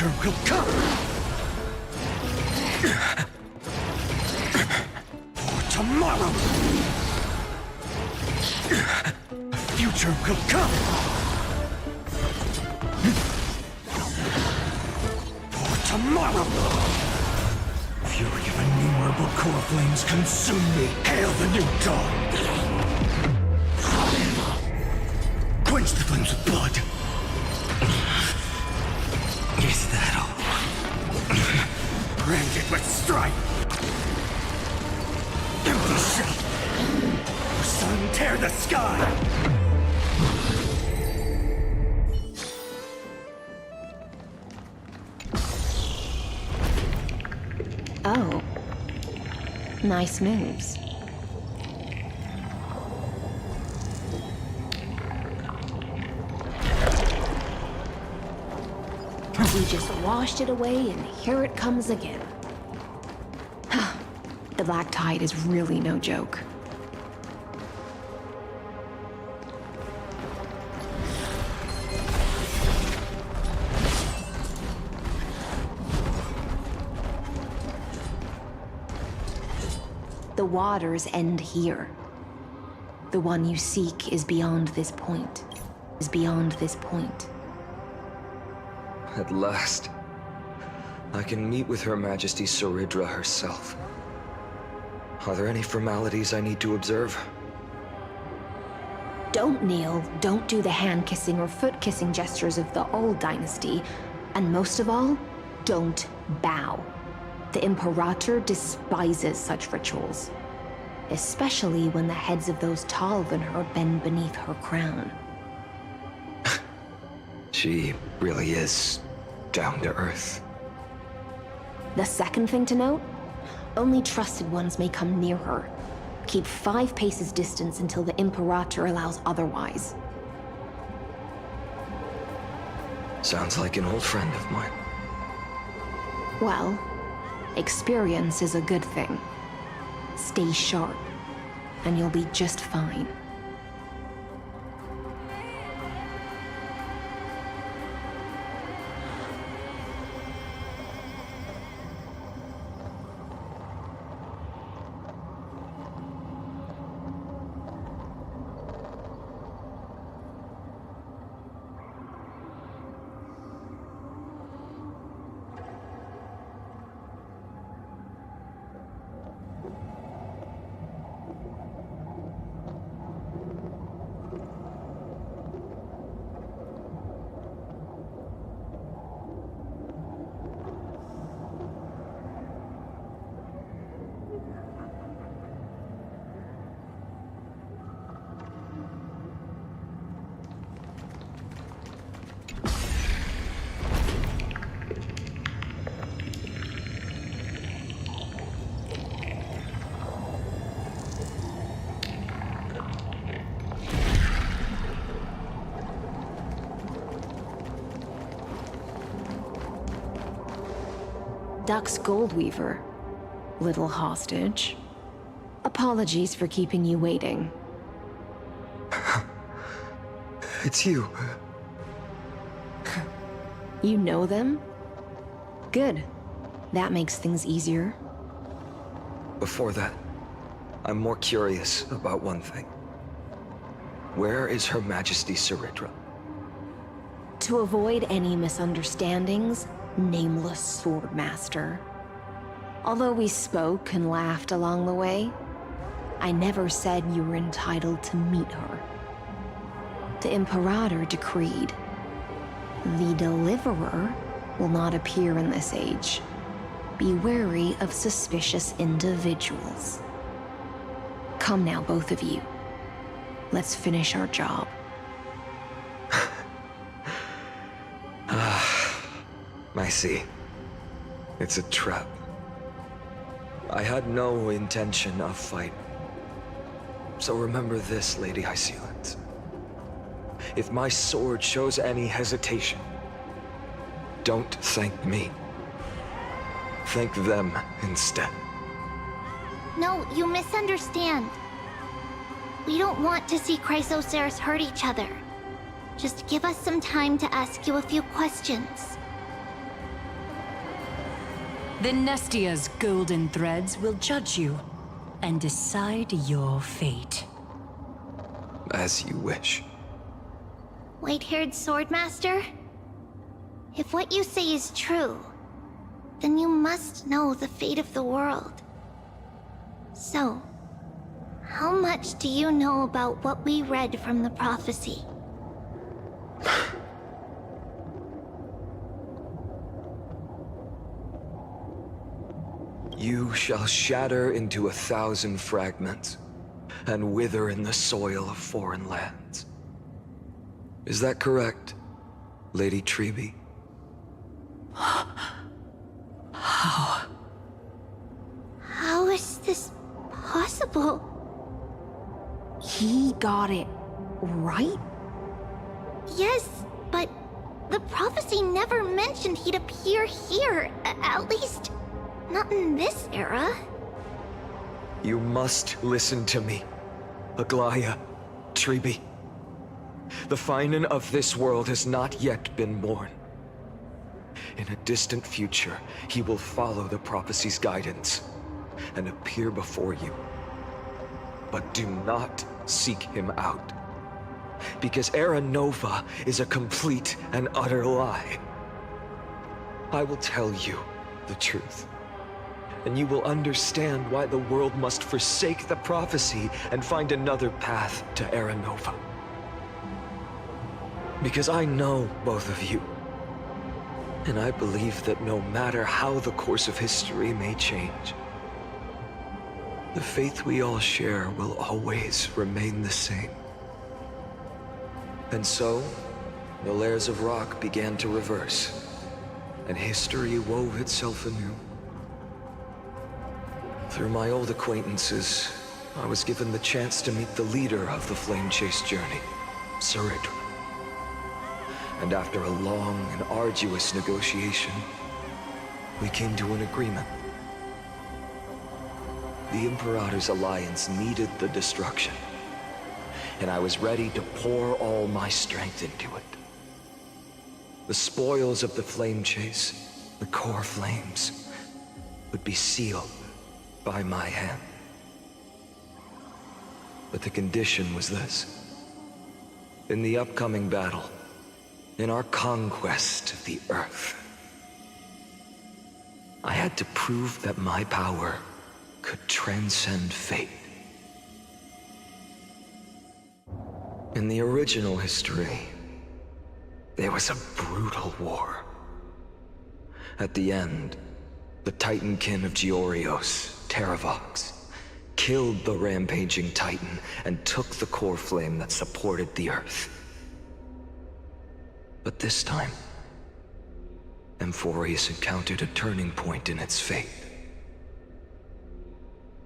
future will come! For tomorrow! A future will come! For tomorrow! Fury of innumerable core flames consume me! Hail the new dawn! Quench the flames with blood! Is that all? Branded with strife! Empty shell! The sun tear the sky! Oh. Nice moves. We just washed it away, and here it comes again. The Black Tide is really no joke. The waters end here. The one you seek is beyond this point. At last, I can meet with Her Majesty Saridra herself. Are there any formalities I need to observe? Don't kneel, don't do the hand-kissing or foot-kissing gestures of the old dynasty, and most of all, don't bow. The Imperator despises such rituals, especially when the heads of those taller than her bend beneath her crown. She really is down to earth. The second thing to note, only trusted ones may come near her. Keep 5 paces distance until the Imperator allows otherwise. Sounds like an old friend of mine. Well, experience is a good thing. Stay sharp, and you'll be just fine. Dux Goldweaver, little hostage. Apologies for keeping you waiting. It's you. You know them? Good. That makes things easier. Before that, I'm more curious about one thing. Where is Her Majesty Saridra? To avoid any misunderstandings, nameless swordmaster. Although we spoke and laughed along the way, I never said you were entitled to meet her. The Imperator decreed, the Deliverer will not appear in this age. Be wary of suspicious individuals. Come now, both of you. Let's finish our job. I see. It's a trap. I had no intention of fight. So remember this, Lady Hysealant. If my sword shows any hesitation, don't thank me. Thank them instead. No, you misunderstand. We don't want to see Chrysoceres hurt each other. Just give us some time to ask you a few questions. The Nestia's golden threads will judge you and decide your fate. As you wish. White-haired swordmaster? If what you say is true, then you must know the fate of the world. So, how much do you know about what we read from the prophecy? You shall shatter into 1,000 fragments, and wither in the soil of foreign lands. Is that correct, Lady Treby? How? How is this possible? He got it right? Yes, but the prophecy never mentioned he'd appear here. At least, not in this era. You must listen to me, Aglaya, Treby. The Finan of this world has not yet been born. In a distant future, he will follow the prophecy's guidance and appear before you. But do not seek him out, because Era Nova is a complete and utter lie. I will tell you the truth, and you will understand why the world must forsake the prophecy and find another path to Era Nova. Because I know both of you, and I believe that no matter how the course of history may change, the faith we all share will always remain the same. And so, the layers of rock began to reverse, and history wove itself anew. Through my old acquaintances, I was given the chance to meet the leader of the Flame Chase journey, Saridra. And after a long and arduous negotiation, we came to an agreement. The Imperator's alliance needed the destruction, and I was ready to pour all my strength into it. The spoils of the Flame Chase, the core flames, would be sealed by my hand. But the condition was this. In the upcoming battle, in our conquest of the Earth, I had to prove that my power could transcend fate. In the original history, there was a brutal war. At the end, the Titankin of Georios, Terravox, killed the rampaging Titan and took the core flame that supported the Earth. But this time, Amphorius encountered a turning point in its fate.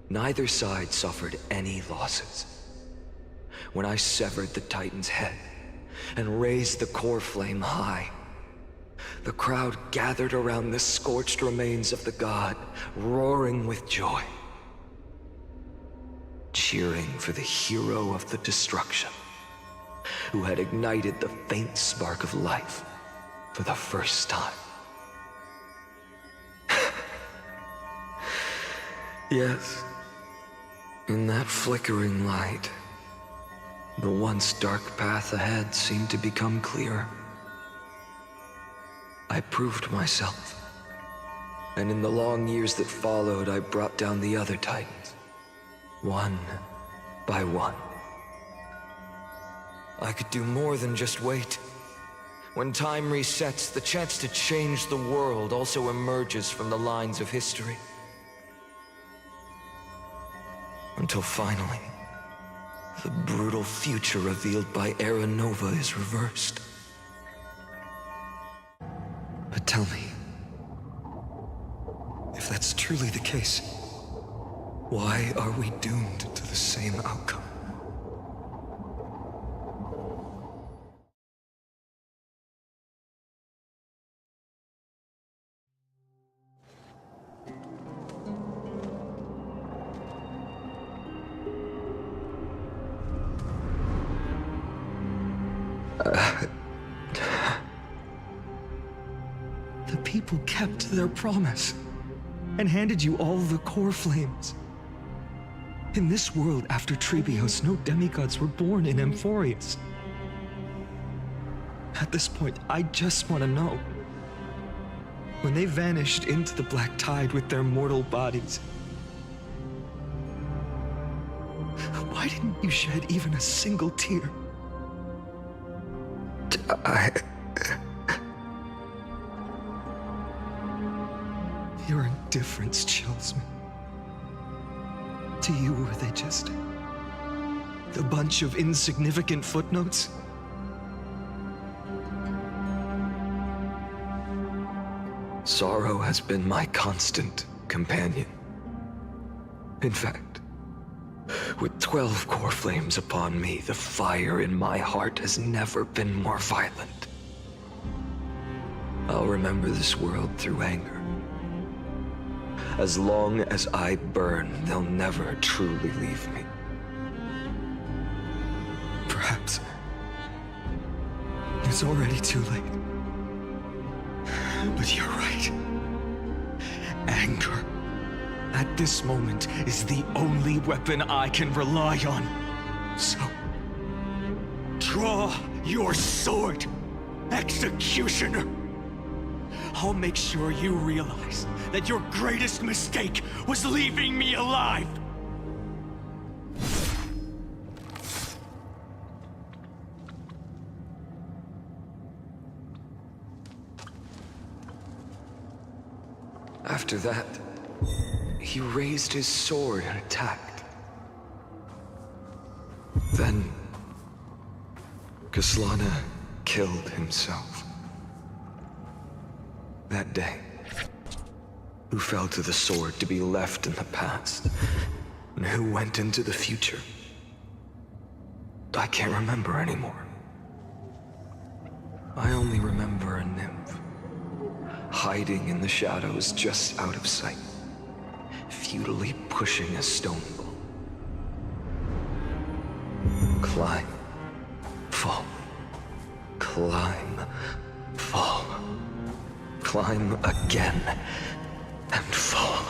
Neither side suffered any losses. When I severed the Titan's head and raised the core flame high, the crowd gathered around the scorched remains of the god, roaring with joy, cheering for the hero of the destruction, who had ignited the faint spark of life for the first time. Yes, in that flickering light, the once dark path ahead seemed to become clearer. I proved myself, and in the long years that followed, I brought down the other Titans, one by one. I could do more than just wait. When time resets, the chance to change the world also emerges from the lines of history. Until finally, the brutal future revealed by Era Nova is reversed. But tell me, if that's truly the case, why are we doomed to the same outcome? The people kept their promise. and handed you all the core flames. In this world after Trebios, no demigods were born in Amphorius. At this point, I just want to know. When they vanished into the black tide with their mortal bodies, why didn't you shed even a single tear? Your indifference chills me. To you, were they just a bunch of insignificant footnotes? Sorrow has been my constant companion. In fact, with 12 core flames upon me, the fire in my heart has never been more violent. I'll remember this world through anger. As long as I burn, they'll never truly leave me. Perhaps it's already too late. But you're right. Anger, at this moment, is the only weapon I can rely on. So, draw your sword, executioner. I'll make sure you realize that your greatest mistake was leaving me alive. After that, he raised his sword and attacked. Then, Kaslana killed himself. That day, who fell to the sword to be left in the past, and who went into the future, I can't remember anymore. I only remember a nymph, hiding in the shadows just out of sight, futilely pushing a stone ball. Climb, fall, climb, fall, climb again, and fall.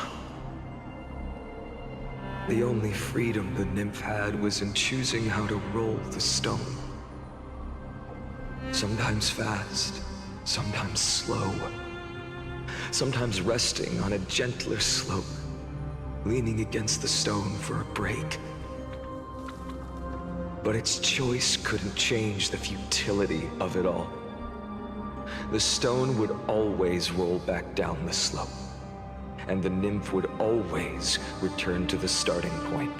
The only freedom the nymph had was in choosing how to roll the stone. Sometimes fast, sometimes slow. Sometimes resting on a gentler slope, leaning against the stone for a break. But its choice couldn't change the futility of it all. The stone would always roll back down the slope, and the nymph would always return to the starting point,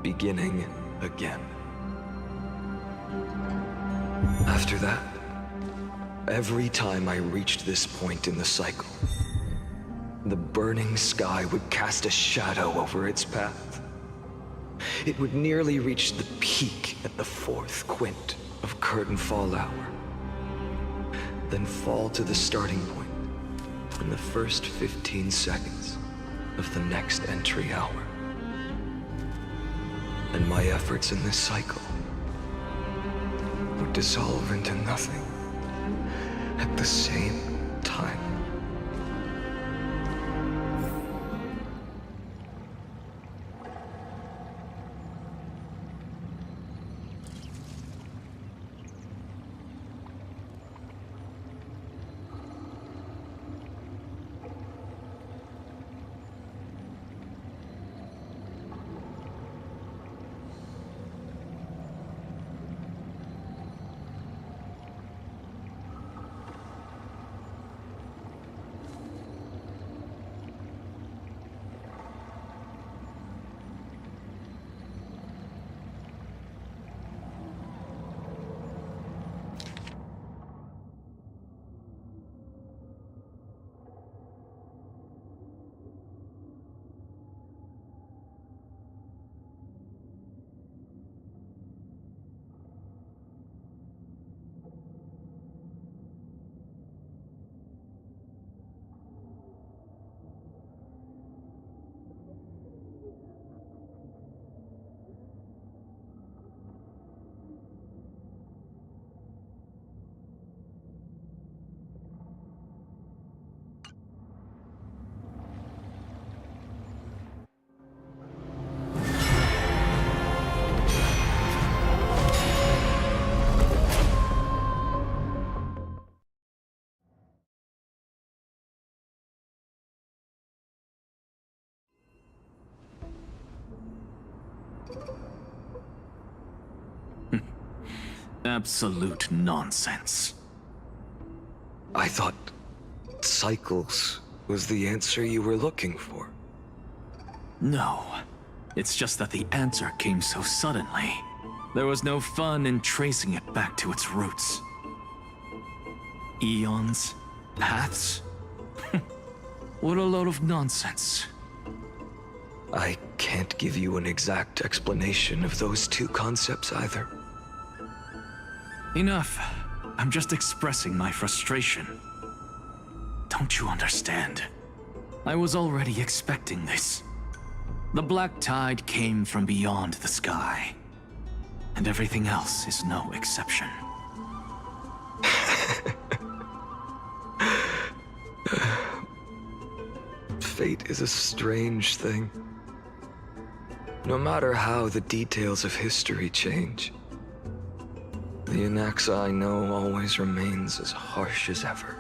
beginning again. After that, every time I reached this point in the cycle, the burning sky would cast a shadow over its path. It would nearly reach the peak at the 4th quint of curtain fall hour, then fall to the starting point in the first 15 seconds of the next entry hour. And my efforts in this cycle would dissolve into nothing at the same time. Absolute nonsense. I thought cycles was the answer you were looking for. No. It's just that the answer came so suddenly. There was no fun in tracing it back to its roots. Eons? Paths? What a load of nonsense. I can't give you an exact explanation of those two concepts either. Enough. I'm just expressing my frustration. Don't you understand? I was already expecting this. The black tide came from beyond the sky. And everything else is no exception. Fate is a strange thing. No matter how the details of history change, the Anaxa I know always remains as harsh as ever.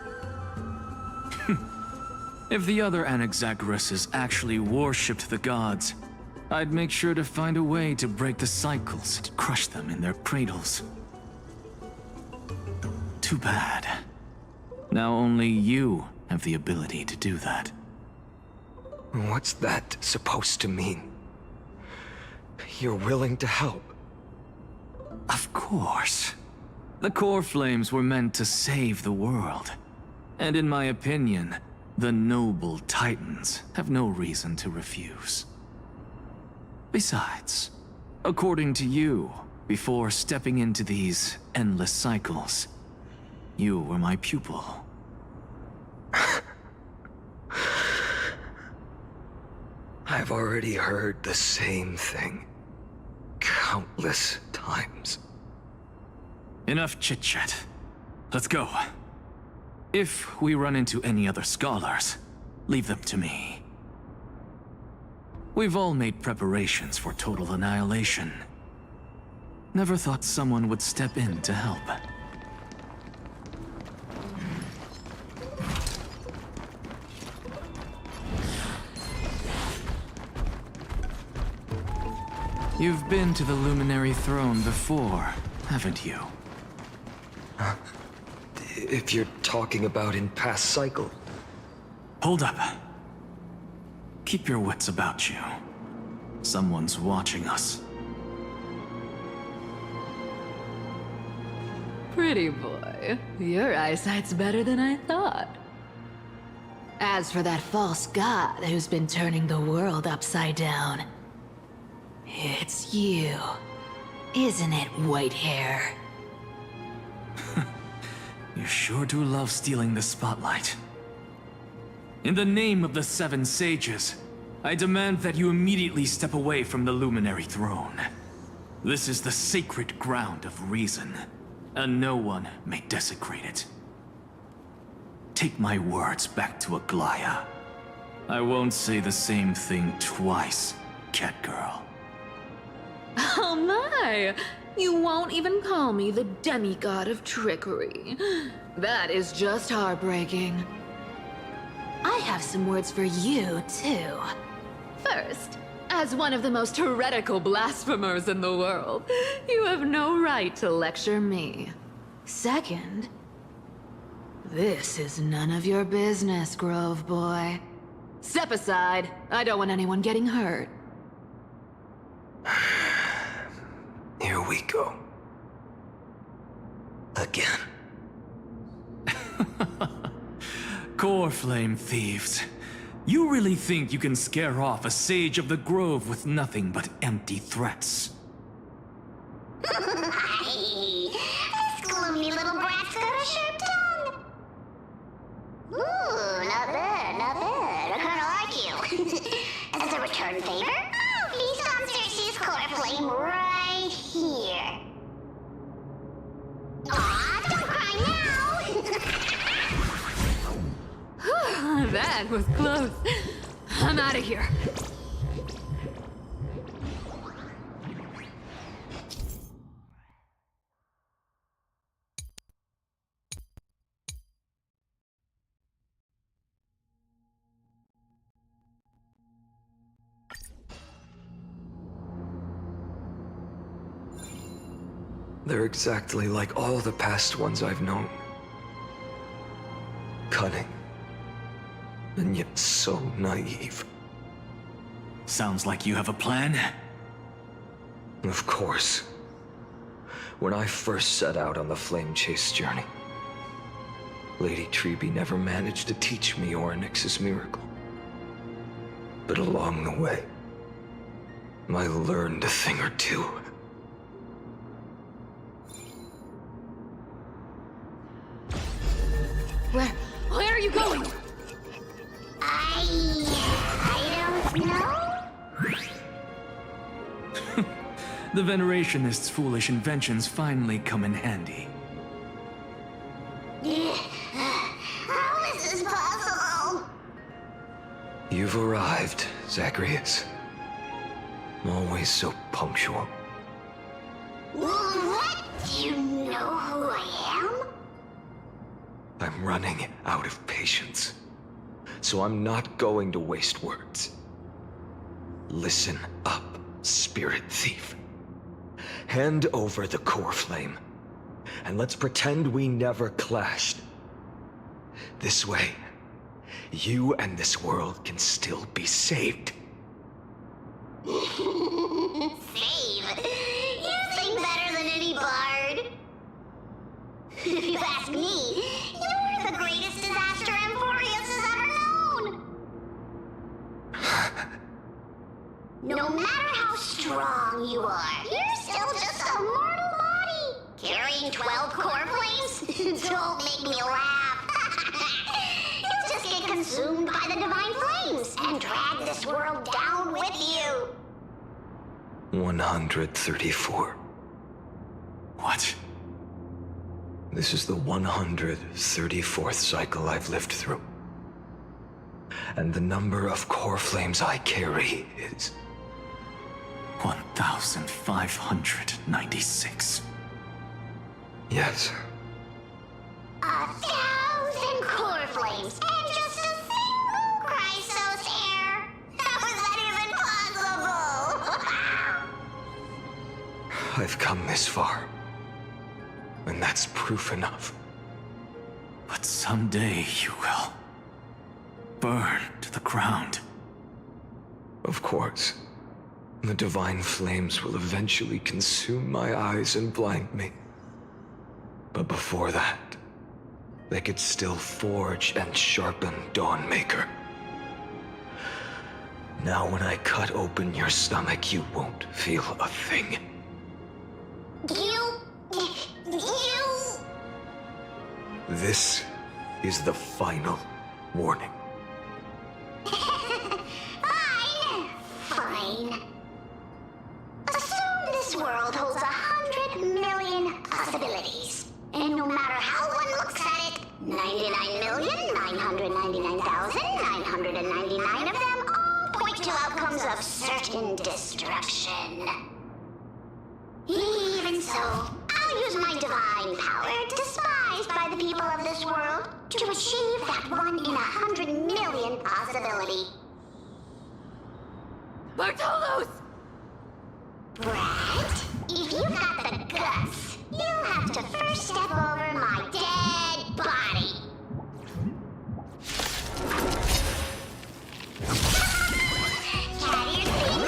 If the other Anaxagoras actually worshipped the gods, I'd make sure to find a way to break the cycles and crush them in their cradles. Too bad. Now only you have the ability to do that. What's that supposed to mean? You're willing to help? Of course. The core flames were meant to save the world. And in my opinion, the noble titans have no reason to refuse. Besides, according to you, before stepping into these endless cycles, you were my pupil. I've already heard the same thing countless times. Enough chit-chat. Let's go. If we run into any other scholars, leave them to me. We've all made preparations for total annihilation. Never thought someone would step in to help. You've been to the Luminary Throne before, haven't you? If you're talking about in past cycle. Hold up. Keep your wits about you. Someone's watching us. Pretty boy, your eyesight's better than I thought. As for that false god who's been turning the world upside down, it's you, isn't it, white hair? You sure do love stealing the spotlight. In the name of the Seven Sages, I demand that you immediately step away from the Luminary Throne. This is the sacred ground of reason, and no one may desecrate it. Take my words back to Aglaya. I won't say the same thing twice, Catgirl. Oh my! You won't even call me the demigod of trickery. That is just heartbreaking. I have some words for you, too. First, as one of the most heretical blasphemers in the world, you have no right to lecture me. Second, this is none of your business, Grove Boy. Step aside. I don't want anyone getting hurt. Here we go. Again. Core Flame thieves. You really think you can scare off a sage of the Grove with nothing but empty threats? This gloomy little brat's got a sharp tongue. Ooh, not bad, not bad. I kinda like you. As a return favor, feast on Cersei's core flame right here. Aw, don't cry now! That was close. I'm out of here. They're exactly like all the past ones I've known. Cunning. And yet so naive. Sounds like you have a plan. Of course. When I first set out on the flame chase journey, Lady Treby never managed to teach me Orynyx's miracle. But along the way, I learned a thing or two. Where are you going? I don't know. The Venerationists' foolish inventions finally come in handy. How is this possible? You've arrived, Zagreus. Always so punctual. What? Do you know who I am? I'm running out of patience. So I'm not going to waste words. Listen up, Spirit Thief. Hand over the core flame, and let's pretend we never clashed. This way, you and this world can still be saved. Save? You sing better than any bard. If you ask me, you're the greatest disaster Emporius has ever known. No matter how strong you are, you're still just a mortal body. Carrying 12 core flames? Don't make me laugh. You'll just get consumed by the divine flames and drag this world down with you. 134. What? This is the 134th cycle I've lived through. And the number of core flames I carry is 1,596. Yes. 1,000 core flames and just a single Chrysos heir. How is that even possible? I've come this far. And that's proof enough. But someday you will burn to the ground. Of course. The divine flames will eventually consume my eyes and blind me. But before that, they could still forge and sharpen Dawnmaker. Now when I cut open your stomach, you won't feel a thing. You... This is the final warning. Fine. Assume this world holds 100 million possibilities. And no matter how one looks at it, 99,999,999 of them all point to outcomes of certain destruction. Even so, I'll use my divine power, despised by the people of this world, to achieve that 1 in 100 million possibility. Bartolos! Brat, if you got the guts, you'll have to first step over my dead body. Carry your feet.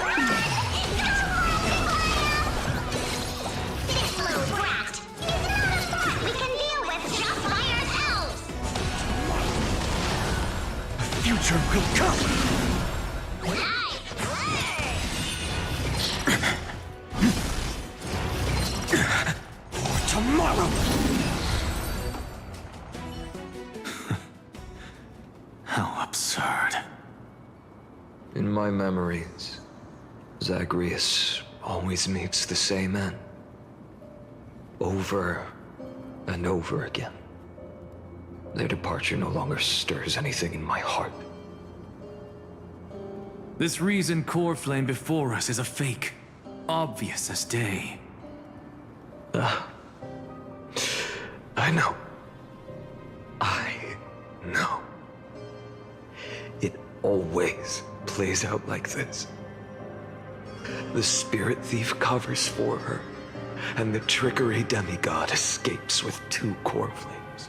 This little brat is not a threat we can deal with just by ourselves. The future will come! Nice word. For tomorrow! How absurd. In my memories, Zagreus always meets the same end. Over and over again. Their departure no longer stirs anything in my heart. This reason core flame before us is a fake. Obvious as day. I know. I know. It always plays out like this. The Spirit Thief covers for her, and the trickery demigod escapes with 2 core flames.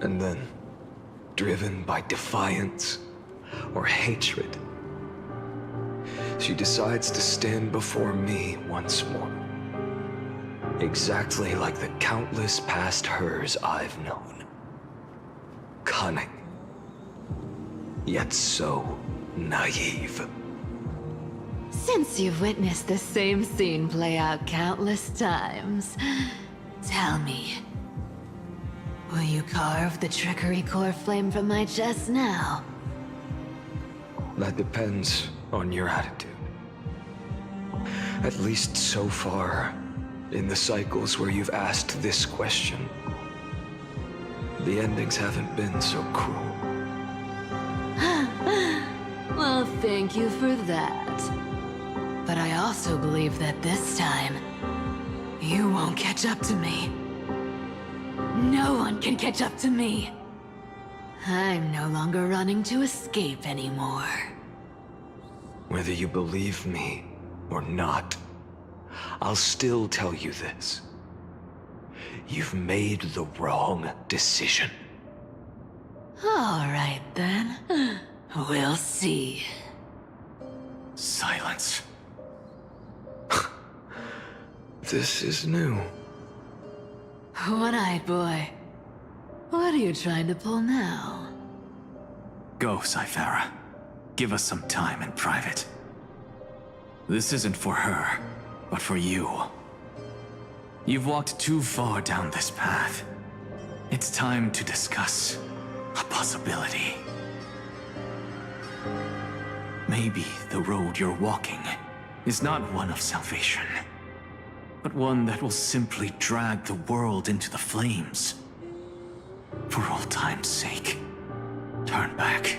And then, driven by defiance or hatred, she decides to stand before me once more. Exactly like the countless past hers I've known. Cunning, yet so naive. Since you've witnessed the same scene play out countless times, tell me, will you carve the trickery core flame from my chest now? That depends on your attitude. At least so far, in the cycles where you've asked this question, the endings haven't been so cruel. Well, thank you for that. But I also believe that this time, you won't catch up to me. No one can catch up to me. I'm no longer running to escape anymore. Whether you believe me or not, I'll still tell you this. You've made the wrong decision. All right, then. We'll see. Silence. This is new. One-eyed boy. What are you trying to pull now? Go, Cyphera. Give us some time in private. This isn't for her, but for you. You've walked too far down this path. It's time to discuss a possibility. Maybe the road you're walking is not one of salvation, but one that will simply drag the world into the flames. For old time's sake, turn back.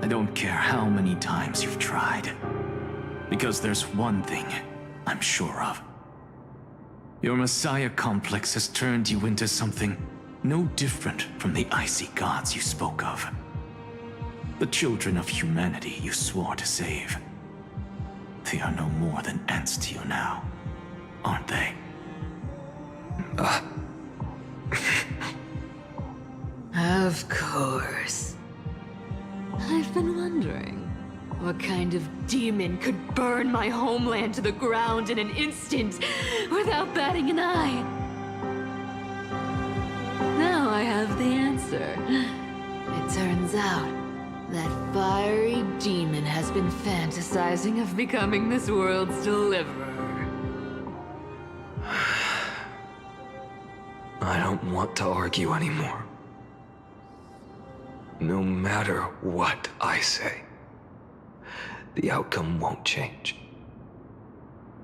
I don't care how many times you've tried, because there's one thing I'm sure of. Your Messiah complex has turned you into something no different from the icy gods you spoke of. The children of humanity you swore to save. They are no more than ants to you now, aren't they? Of course. I've been wondering, what kind of demon could burn my homeland to the ground in an instant without batting an eye? Now I have the answer. It turns out that fiery demon has been fantasizing of becoming this world's deliverer. I don't want to argue anymore. No matter what I say, the outcome won't change.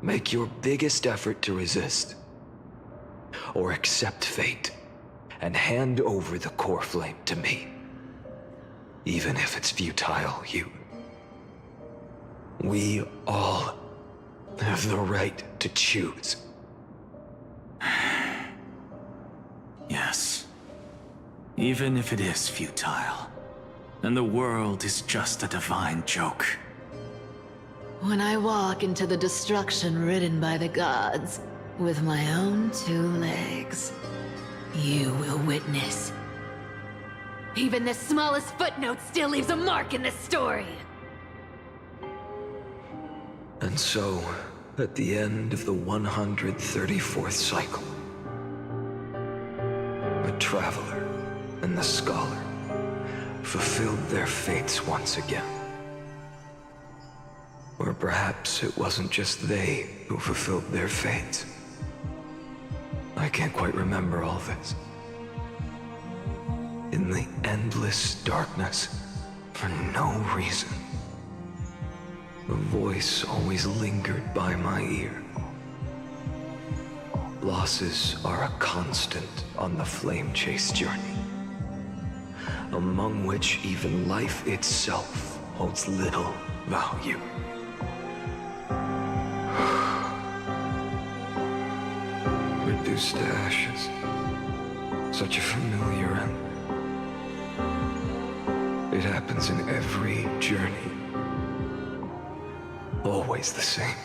Make your biggest effort to resist, or accept fate, and hand over the core flame to me. Even if it's futile, we all have the right to choose. Yes. Even if it is futile, and the world is just a divine joke. When I walk into the destruction ridden by the gods, with my own 2 legs, you will witness. Even the smallest footnote still leaves a mark in this story. And so, at the end of the 134th cycle, the traveler and the scholar fulfilled their fates once again. Or perhaps it wasn't just they who fulfilled their fates. I can't quite remember all this. In the endless darkness, for no reason, a voice always lingered by my ear. Losses are a constant on the flame chase journey, among which even life itself holds little value. Reduced to ashes, such a familiar end. It happens in every journey. always the same.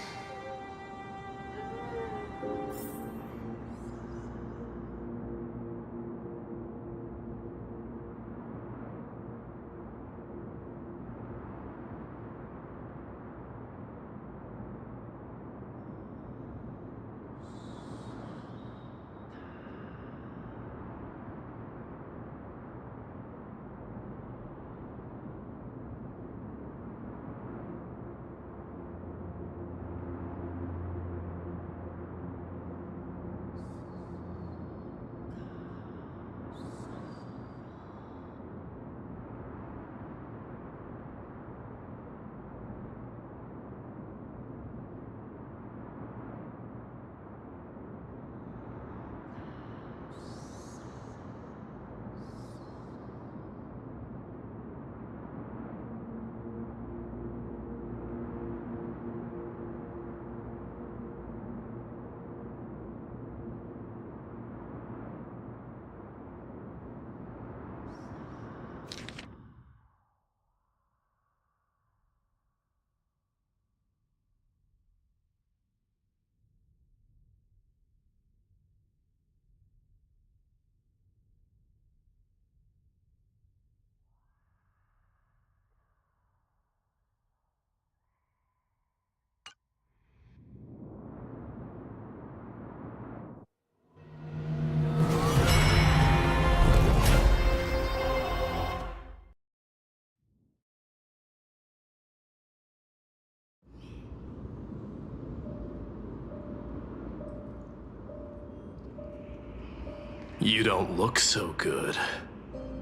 You don't look so good,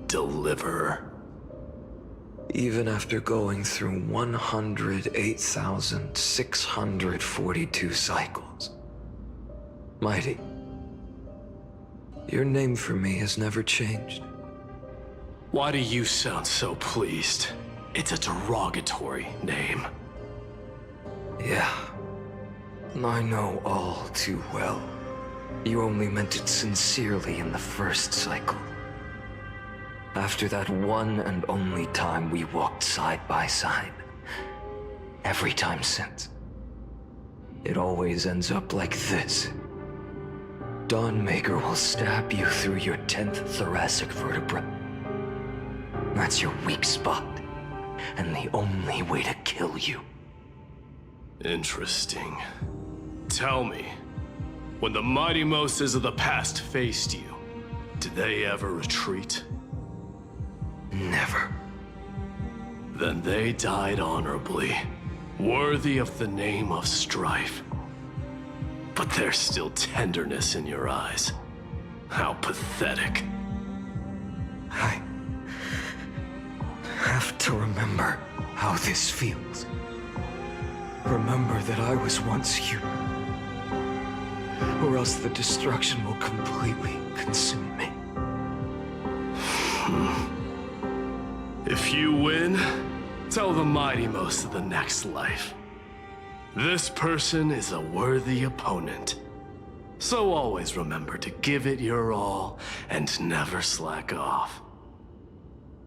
Deliverer. Even after going through 108,642 cycles. Mighty, your name for me has never changed. Why do you sound so pleased? It's a derogatory name. Yeah, I know all too well. You only meant it sincerely in the first cycle. After that one and only time we walked side by side. Every time since. It always ends up like this. Dawnmaker will stab you through your 10th thoracic vertebra. That's your weak spot, and the only way to kill you. Interesting. Tell me, when the mighty Moses of the past faced you, did they ever retreat? Never. Then they died honorably, worthy of the name of strife. But there's still tenderness in your eyes. How pathetic. I have to remember how this feels. Remember that I was once human. Or else the destruction will completely consume me. If you win, tell the mighty most of the next life. This person is a worthy opponent. So always remember to give it your all and never slack off.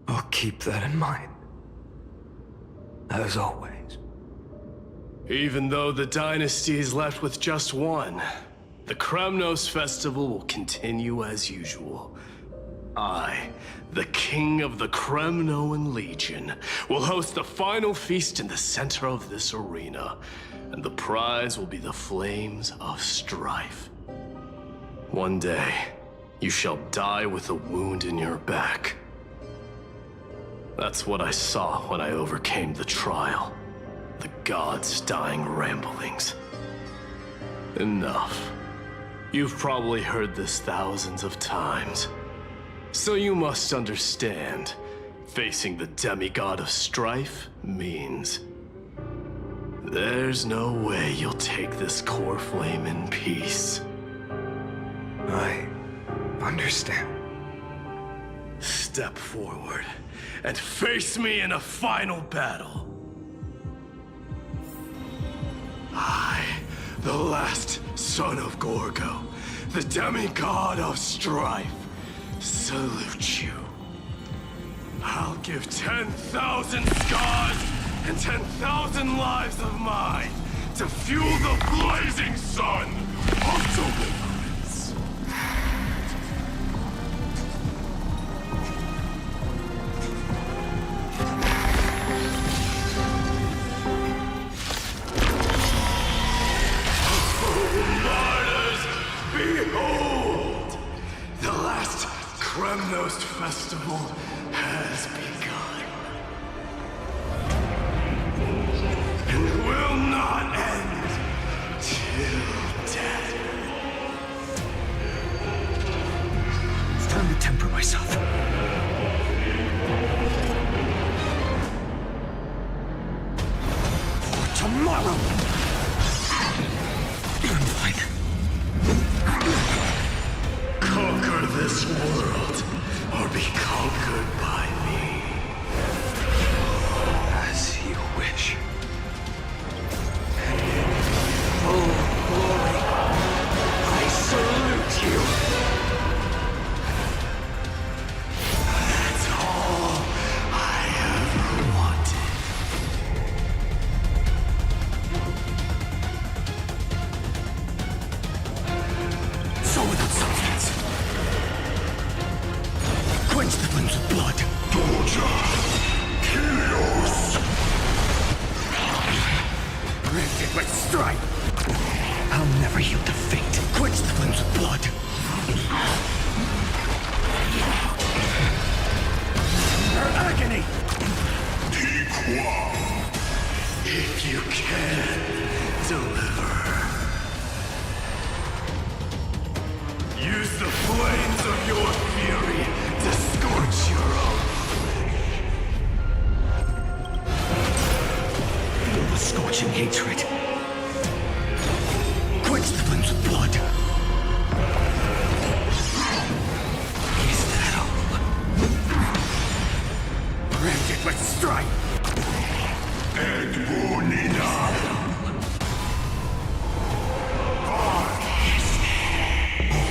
I'll keep that in mind. As always. Even though the dynasty is left with just one, the Kremnos festival will continue as usual. I, the king of the Kremnoan Legion, will host the final feast in the center of this arena, and the prize will be the flames of strife. One day, you shall die with a wound in your back. That's what I saw when I overcame the trial. The gods' dying ramblings. Enough. You've probably heard this thousands of times. So you must understand, facing the demigod of strife means there's no way you'll take this core flame in peace. I understand. Step forward and face me in a final battle. I, the last son of Gorgo, the demigod of strife, salute you. I'll give 10,000 scars and 10,000 lives of mine to fuel the blazing sun of deliverance. Behold! The last Kremnos festival has begun. And will not end till death. It's time to temper myself. For tomorrow! I'm fine. Conquer this world, or be conquered by me. As you wish. And in full glory, I salute you. That's all I ever wanted. So without substance. Quench the flames of blood. Doja, Kyrios. Granted by strife. I'll never yield to fate. Quench the flames of blood. Her agony! If you can, deliver. Use the flames of your fury to scorch your own flesh. Feel the scorching hatred. Quench the flames of blood. Is that all? Granted by strife. And Bonina. All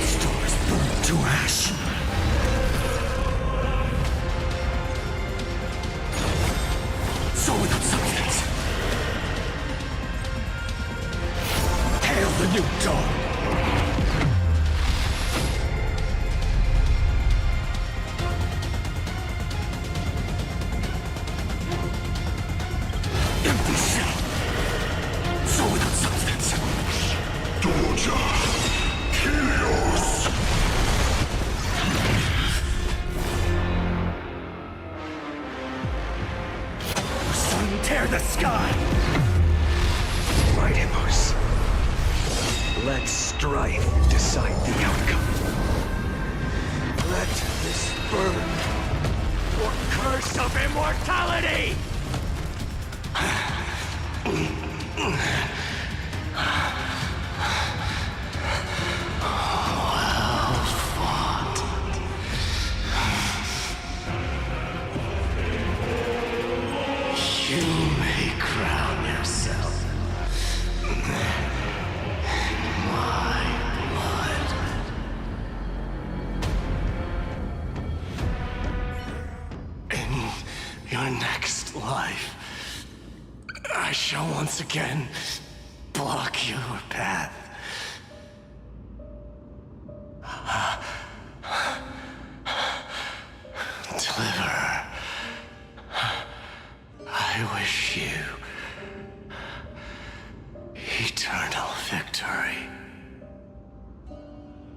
stars burn to ash. So without substance. Hail the new dawn. Empty shell. So without substance. Doja, Kyrios. Sun, tear the sky! Right, Hippos. Let strife decide the outcome. Let this burn, or curse of immortality! You may crown yourself in my blood. In your next life, I shall once again block your path. Deliver. I wish you eternal victory.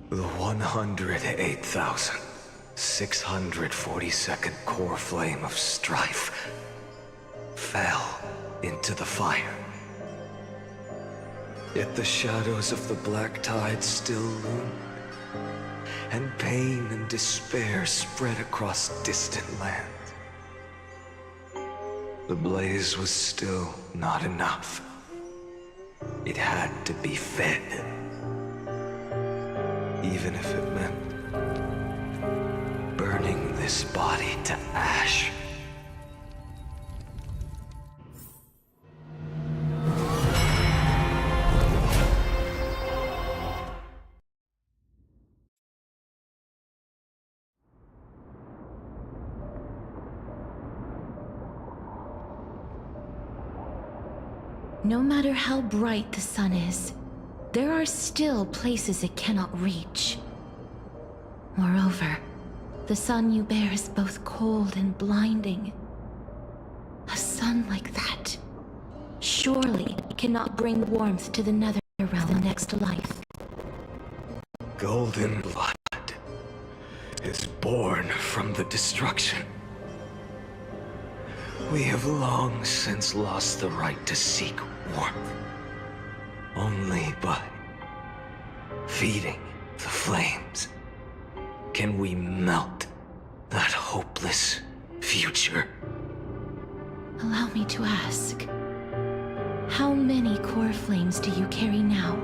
The 108,642nd core flame of strife fell into the fire. Yet the shadows of the black tide still loom, and pain and despair spread across distant lands. The blaze was still not enough. It had to be fed. Even if it meant burning this body to ash. No matter how bright the sun is, there are still places it cannot reach. Moreover, the sun you bear is both cold and blinding. A sun like that surely cannot bring warmth to the nether realm the next life. Golden blood is born from the destruction. We have long since lost the right to seek warmth. Only by feeding the flames can we melt that hopeless future. Allow me to ask, how many core flames do you carry now?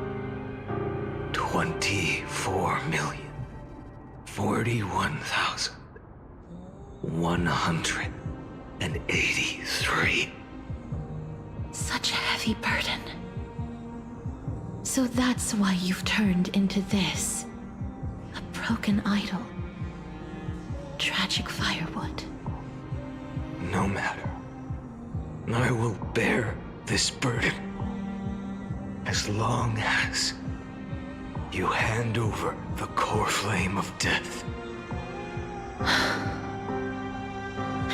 24,041,183. Such a heavy burden. So that's why you've turned into this. A broken idol. Tragic firewood. No matter. I will bear this burden as long as you hand over the core flame of death.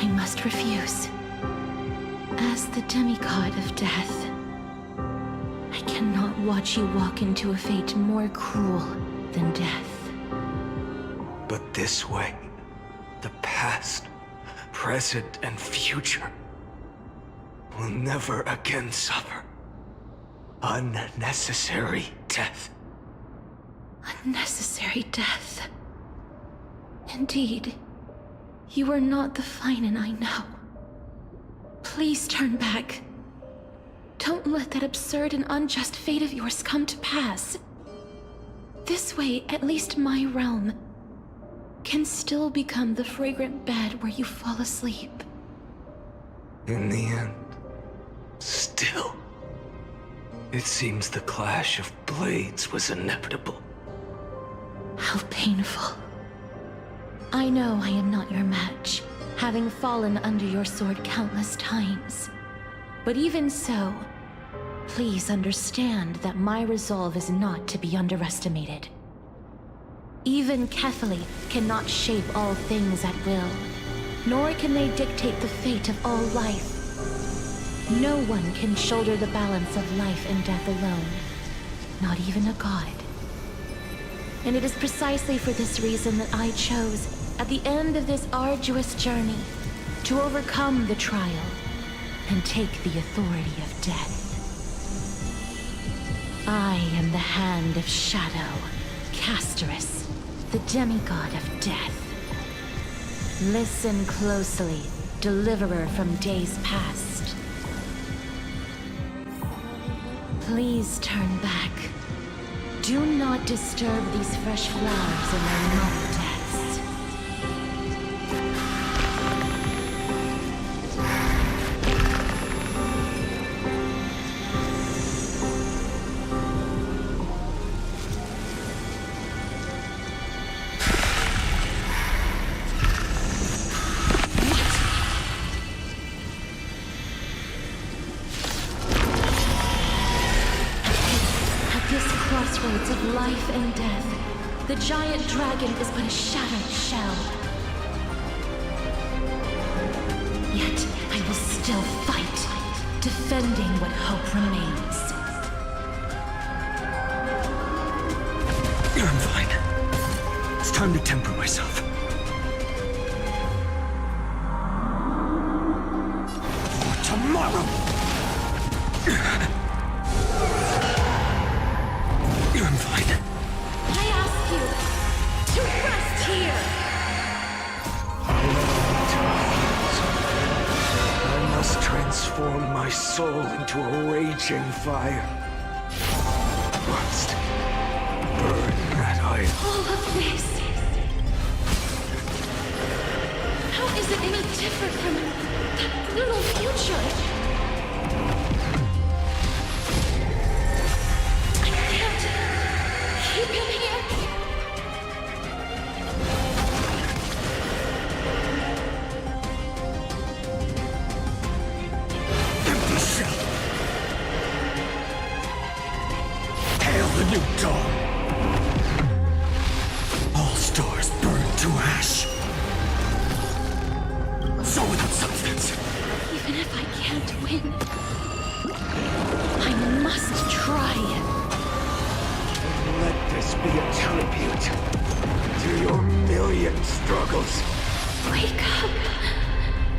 I must refuse. As the demigod of death, I cannot watch you walk into a fate more cruel than death. But this way, the past, present, and future will never again suffer unnecessary death. Unnecessary death. Indeed, you are not the Finan I know. Please turn back. Don't let that absurd and unjust fate of yours come to pass. This way, at least my realm can still become the fragrant bed where you fall asleep. In the end, still, it seems the clash of blades was inevitable. How painful. I know I am not your match, having fallen under your sword countless times. But even so, please understand that my resolve is not to be underestimated. Even Kefali cannot shape all things at will, nor can they dictate the fate of all life. No one can shoulder the balance of life and death alone, not even a god. And it is precisely for this reason that I chose, at the end of this arduous journey, to overcome the trial and take the authority of death. I am the hand of Shadow, Casterus, the demigod of death. Listen closely, deliverer from days past. Please turn back. Do not disturb these fresh flowers in their mock deaths. Crossroads of life and death, the giant dragon is but a shattered shell. Yet I will still fight, defending what hope remains. I'm fine. It's time to temper myself. For tomorrow! I'm fine. I ask you to rest here! I must transform my soul into a raging fire. Must burn that idol. All of this. How is it any different from that brutal future? I can't keep him here. Empty shell. something. I must try. Let this be a tribute to your million struggles. Wake up,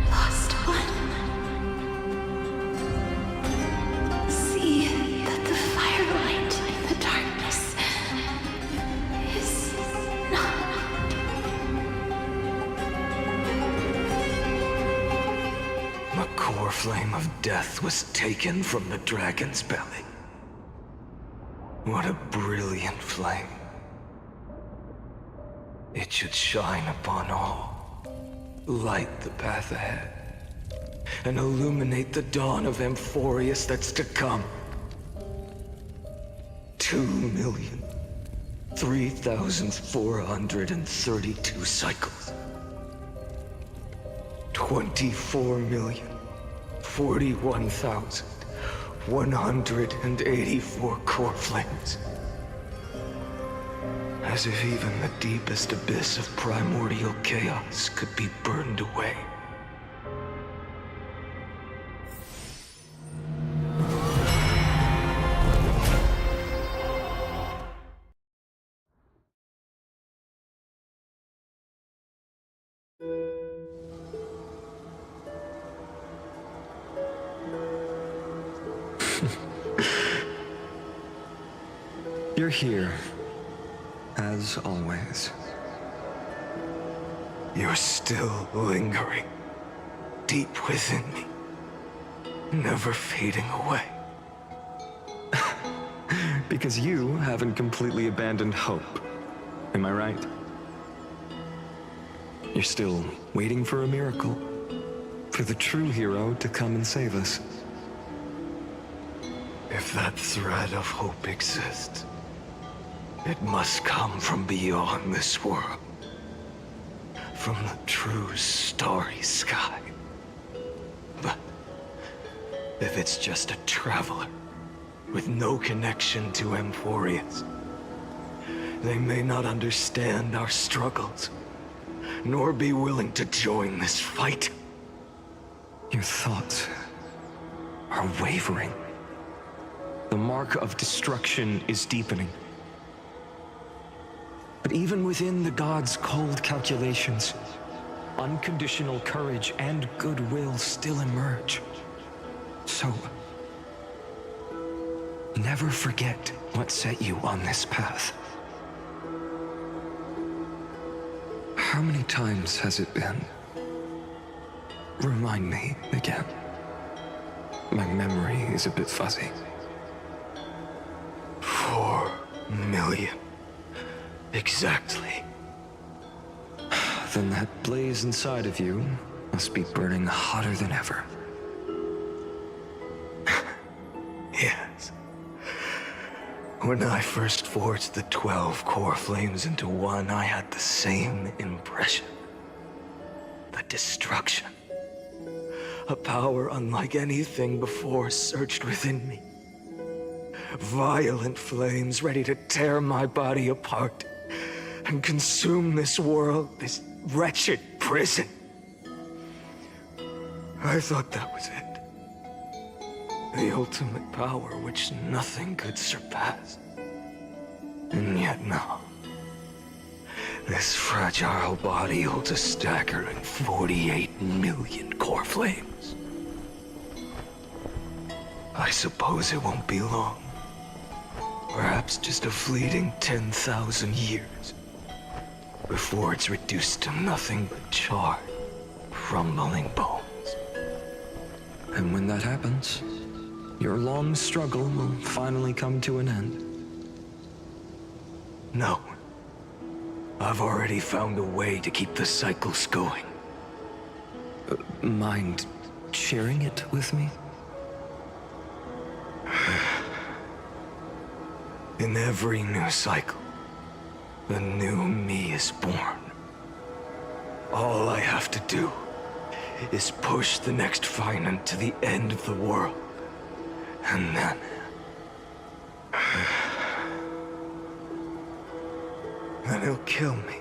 lost one. See that the firelight in the darkness is not. The core flame of death was taken from the dragon's belly. What a brilliant flame. It should shine upon all, light the path ahead, and illuminate the dawn of Amphorius that's to come. 2,003,432 cycles. 24,041,184 core flames. As if even the deepest abyss of primordial chaos could be burned away. You're here, as always. You're still lingering, deep within me, never fading away. Because you haven't completely abandoned hope. Am I right? You're still waiting for a miracle, for the true hero to come and save us. If that thread of hope exists, it must come from beyond this world. From the true starry sky. But if it's just a traveler with no connection to Amphorius, they may not understand our struggles, nor be willing to join this fight. Your thoughts are wavering. The mark of destruction is deepening. But even within the gods' cold calculations, unconditional courage and goodwill still emerge. So, never forget what set you on this path. How many times has it been? Remind me again. My memory is a bit fuzzy. 4 million. Exactly. Then that blaze inside of you must be burning hotter than ever. Yes. When I first forged the 12 core flames into one, I had the same impression. The destruction. A power unlike anything before surged within me. Violent flames ready to tear my body apart and consume this world, this wretched prison. I thought that was it. The ultimate power which nothing could surpass. And yet now, this fragile body holds a staggering 48 million core flames. I suppose it won't be long. Perhaps just a fleeting 10,000 years. Before it's reduced to nothing but charred, crumbling bones. And when that happens, your long struggle will finally come to an end. No. I've already found a way to keep the cycles going. Mind sharing it with me? In every new cycle, a new me is born. All I have to do is push the next finite to the end of the world. And then... then he'll kill me.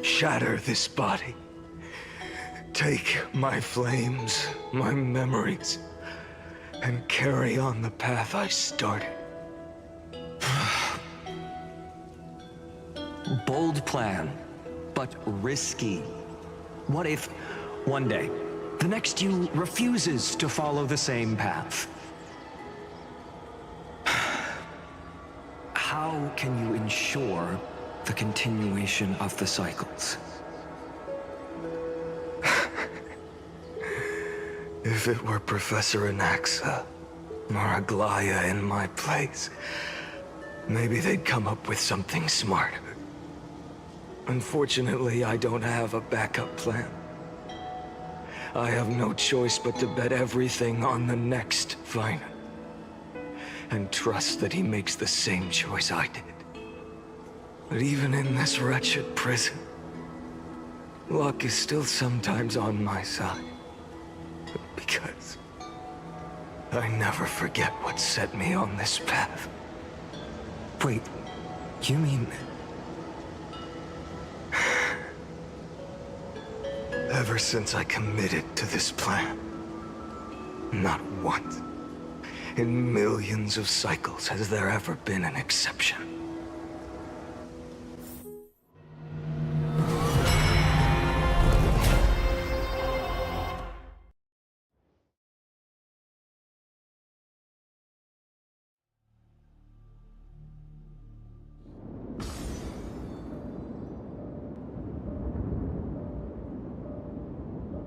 Shatter this body. Take my flames, my memories, and carry on the path I started. Bold plan, but risky. What if, one day, the next you refuses to follow the same path? How can you ensure the continuation of the cycles? If it were Professor Anaxa or Aglaya in my place, maybe they'd come up with something smarter. Unfortunately, I don't have a backup plan. I have no choice but to bet everything on the next Final, and trust that he makes the same choice I did. But even in this wretched prison, luck is still sometimes on my side. Because I never forget what set me on this path. Wait, you mean... Ever since I committed to this plan, not once in millions of cycles has there ever been an exception.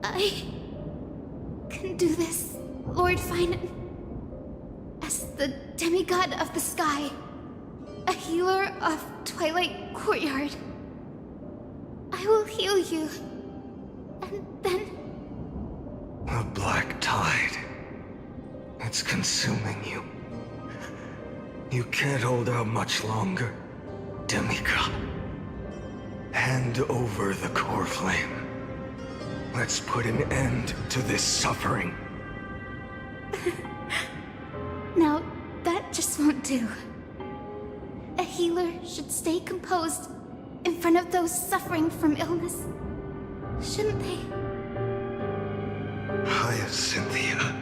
I can do this, Lord Finan. As the demigod of the sky, a healer of Twilight Courtyard, I will heal you, and then... The black tide. It's consuming you. You can't hold out much longer, demigod. Hand over the core flame. Let's put an end to this suffering. Now, that just won't do. A healer should stay composed in front of those suffering from illness, shouldn't they? Hyacinthia.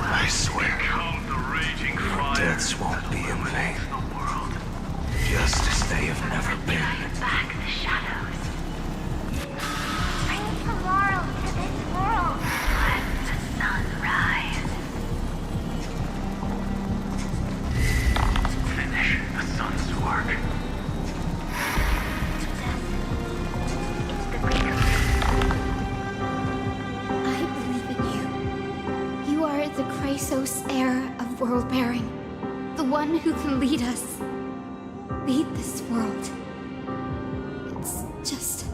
I swear, your deaths won't be in vain. Just as they have never been. Back the shadows. Bring tomorrow to this world. Let the sun rise. Finish the sun's work. I believe in you. You are the Chrysos heir of world-bearing. The one who can lead us. Lead this world. It's just...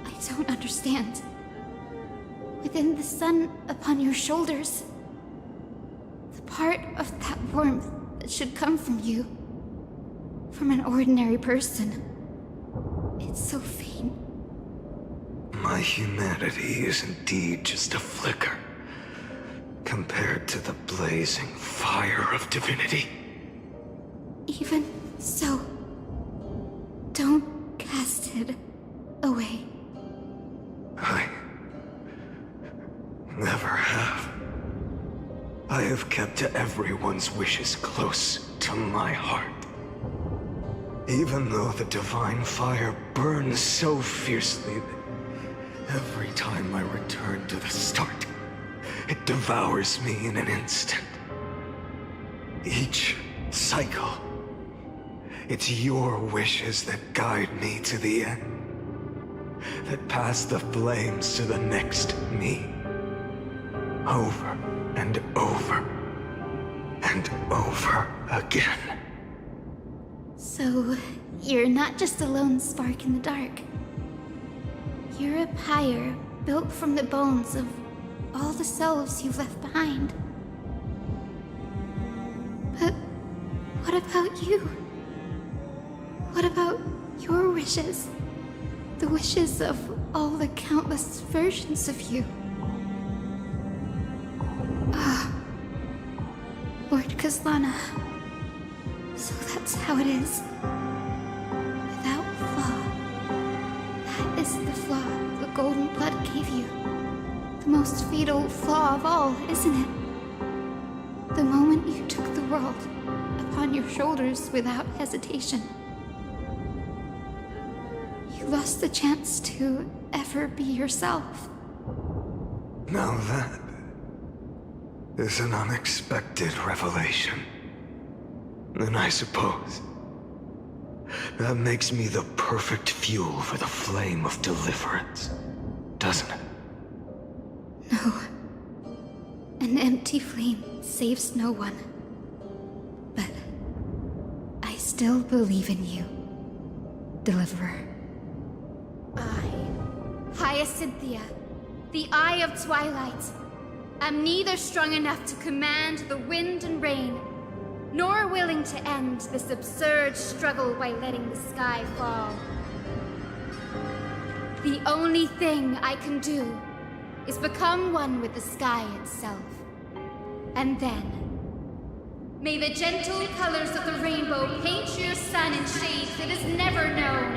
I don't understand. Within the sun upon your shoulders, the part of that warmth that should come from you, from an ordinary person, it's so faint. My humanity is indeed just a flicker, compared to the blazing fire of divinity. Even so, don't cast it away. I never have. I have kept everyone's wishes close to my heart. Even though the divine fire burns so fiercely that every time I return to the start, it devours me in an instant. Each cycle, it's your wishes that guide me to the end, that pass the flames to the next me. Over and over and over again. So, you're not just a lone spark in the dark. You're a pyre built from the bones of all the selves you've left behind. But what about you? What about your wishes? The wishes of all the countless versions of you? Lord Kazlana, So that's how it is. Without flaw. That is the flaw the golden blood gave you. The most fatal flaw of all, isn't it? The moment you took the world upon your shoulders without hesitation. You lost the chance to ever be yourself. Now that is an unexpected revelation. Then I suppose that makes me the perfect fuel for the flame of deliverance, doesn't it? No. An empty flame saves no one. But I still believe in you, Deliverer. Hyacinthia, the Eye of Twilight, am neither strong enough to command the wind and rain, nor willing to end this absurd struggle by letting the sky fall. The only thing I can do is become one with the sky itself. And then, may the gentle colors of the rainbow paint your sun in shades it has never known.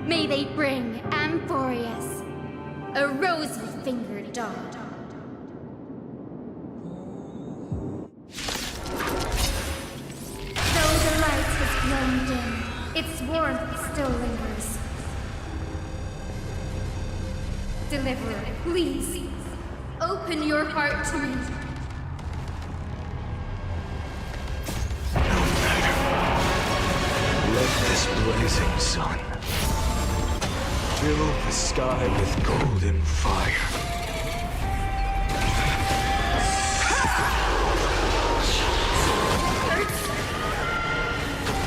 May they bring Amphorius, a rosy-fingered dog. Though the light has grown dim, its warmth still lingers. Deliverer, please, open your heart to me. No matter. Let this blazing sun fill the sky with golden fire.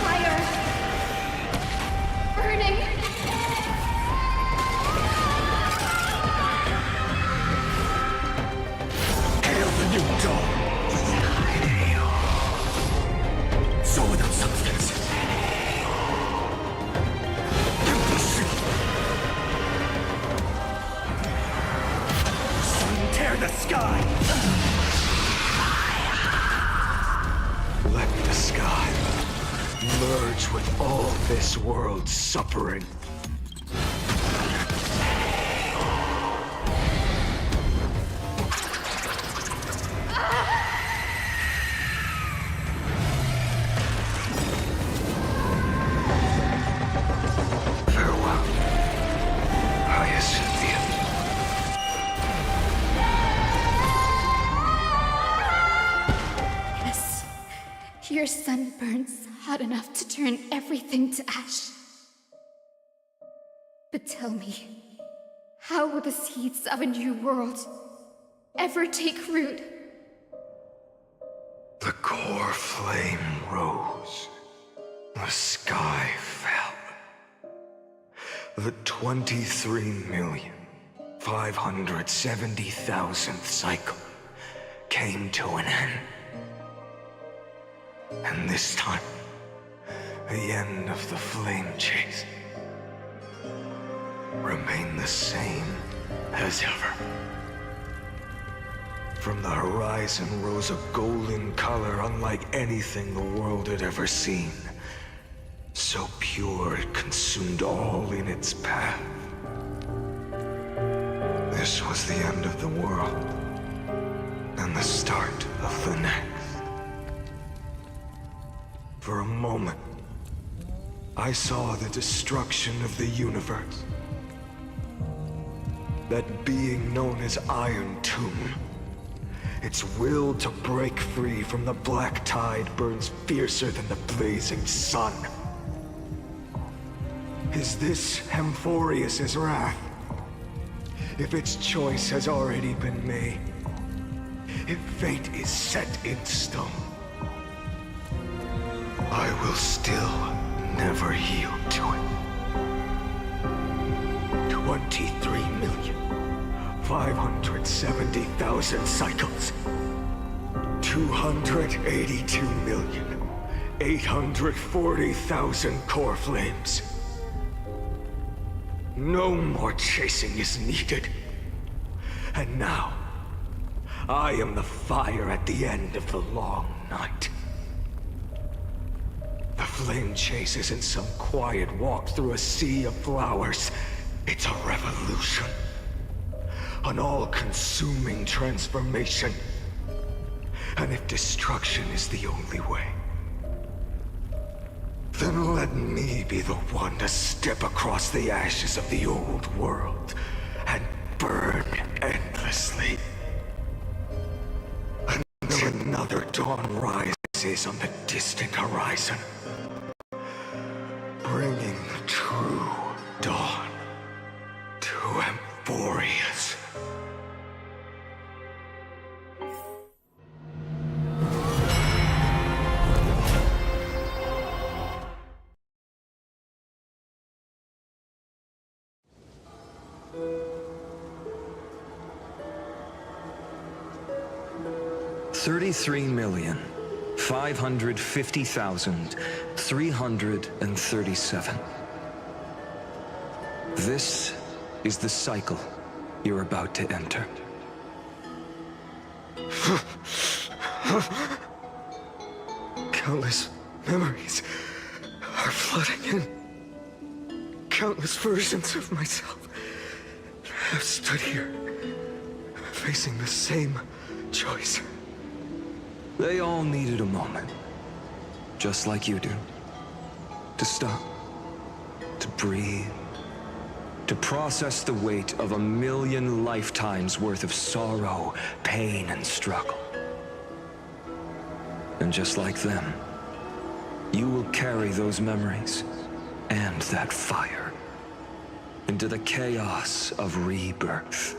Fire! Burning! Hail the new dawn! So without substance. Tear the sky! Let the sky merge with all this world's suffering. Farewell, Hyacinthia. Yes, your sun burns hot enough to turn everything to ash. But tell me, how will the seeds of a new world ever take root? The core flame rose. The sky fell. The 23,570,000th cycle came to an end. And this time, the end of the flame chase remained the same as ever. From the horizon rose a golden color unlike anything the world had ever seen. So pure it consumed all in its path. This was the end of the world, and the start of the next. For a moment, I saw the destruction of the universe. That being known as Iron Tomb. Its will to break free from the black tide burns fiercer than the blazing sun. Is this Amphorius' wrath? If its choice has already been made, if fate is set in stone, I will still never yield to it. 23,570,000 cycles. 282,840,000 core flames. No more chasing is needed. And now, I am the fire at the end of the long night. The flame chase isn't some quiet walk through a sea of flowers. It's a revolution. An all-consuming transformation. And if destruction is the only way, then let me be the one to step across the ashes of the old world and burn endlessly. Until another dawn rises on the distant horizon, bringing the true dawn to Emphorius. $33,550,337. This is the cycle you're about to enter. Countless memories are flooding in. Countless versions of myself have stood here, facing the same choice. They all needed a moment, just like you do. To stop, to breathe, to process the weight of 1,000,000 lifetimes worth of sorrow, pain, and struggle. And just like them, you will carry those memories and that fire into the chaos of rebirth.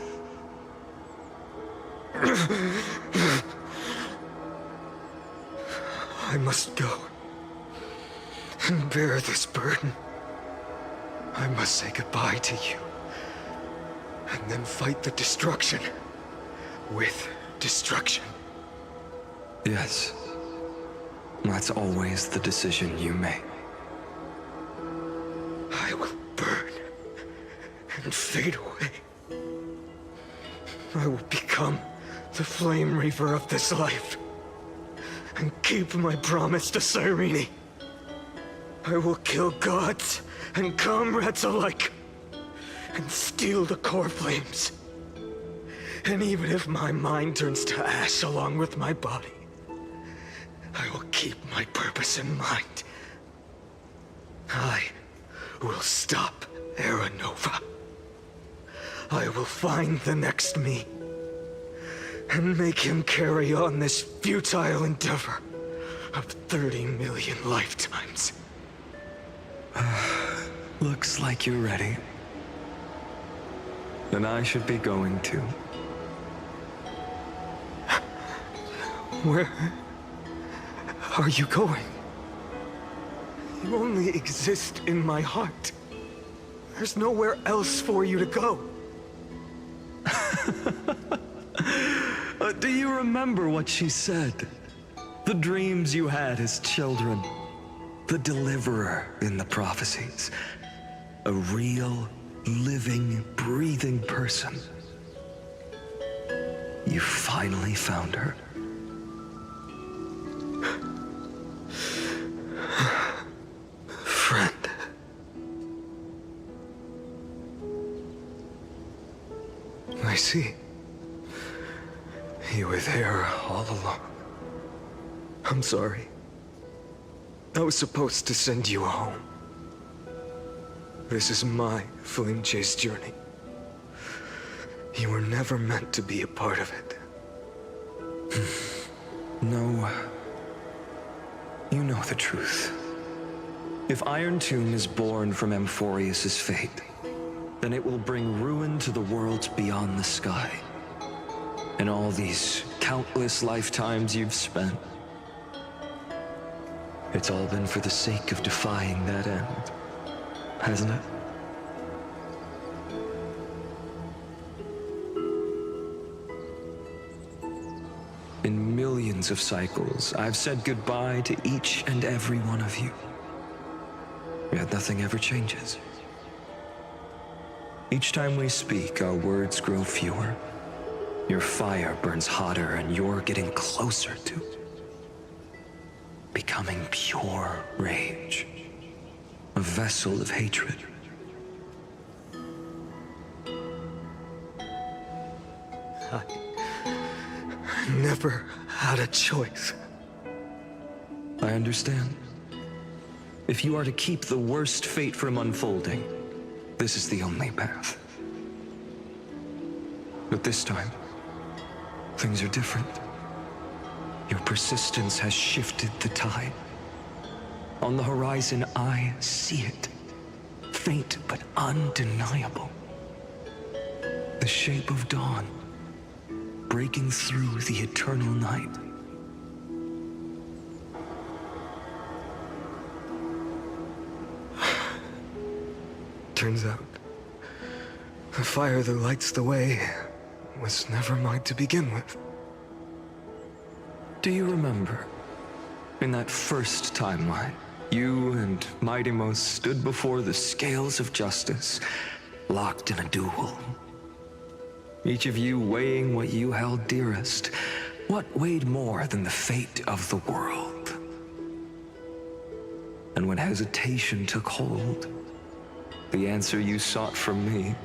I must go and bear this burden. I must say goodbye to you, and then fight the destruction with destruction. Yes, that's always the decision you make. I will burn and fade away. I will become the flame reaver of this life and keep my promise to Cyrene. I will kill gods and comrades alike and steal the core flames. And even if my mind turns to ash along with my body, I will keep my purpose in mind. I will stop Era Nova. I will find the next me and make him carry on this futile endeavor of 30 million lifetimes. Looks like you're ready. Then I should be going too. Where are you going? You only exist in my heart. There's nowhere else for you to go. Do you remember what she said? The dreams you had as children. The deliverer in the prophecies. A real, living, breathing person. You finally found her. Friend. I see. You were there all along. I'm sorry. I was supposed to send you home. This is my flame chase journey. You were never meant to be a part of it. No. You know the truth. If Iron Tomb is born from Emphorius' fate, then it will bring ruin to the worlds beyond the sky. And all these countless lifetimes you've spent, it's all been for the sake of defying that end, hasn't it? In millions of cycles, I've said goodbye to each and every one of you. Yet nothing ever changes. Each time we speak, our words grow fewer, Your fire burns hotter and you're getting closer to becoming pure rage. A vessel of hatred. I never had a choice. I understand. If you are to keep the worst fate from unfolding, this is the only path. But this time, things are different. Your persistence has shifted the tide. On the horizon, I see it. Faint but undeniable. The shape of dawn, breaking through the eternal night. Turns out, the fire that lights the way was never mine to begin with. Do you remember, in that first timeline, you and Mightymost stood before the scales of justice, locked in a duel? Each of you weighing what you held dearest. What weighed more than the fate of the world? And when hesitation took hold, the answer you sought from me.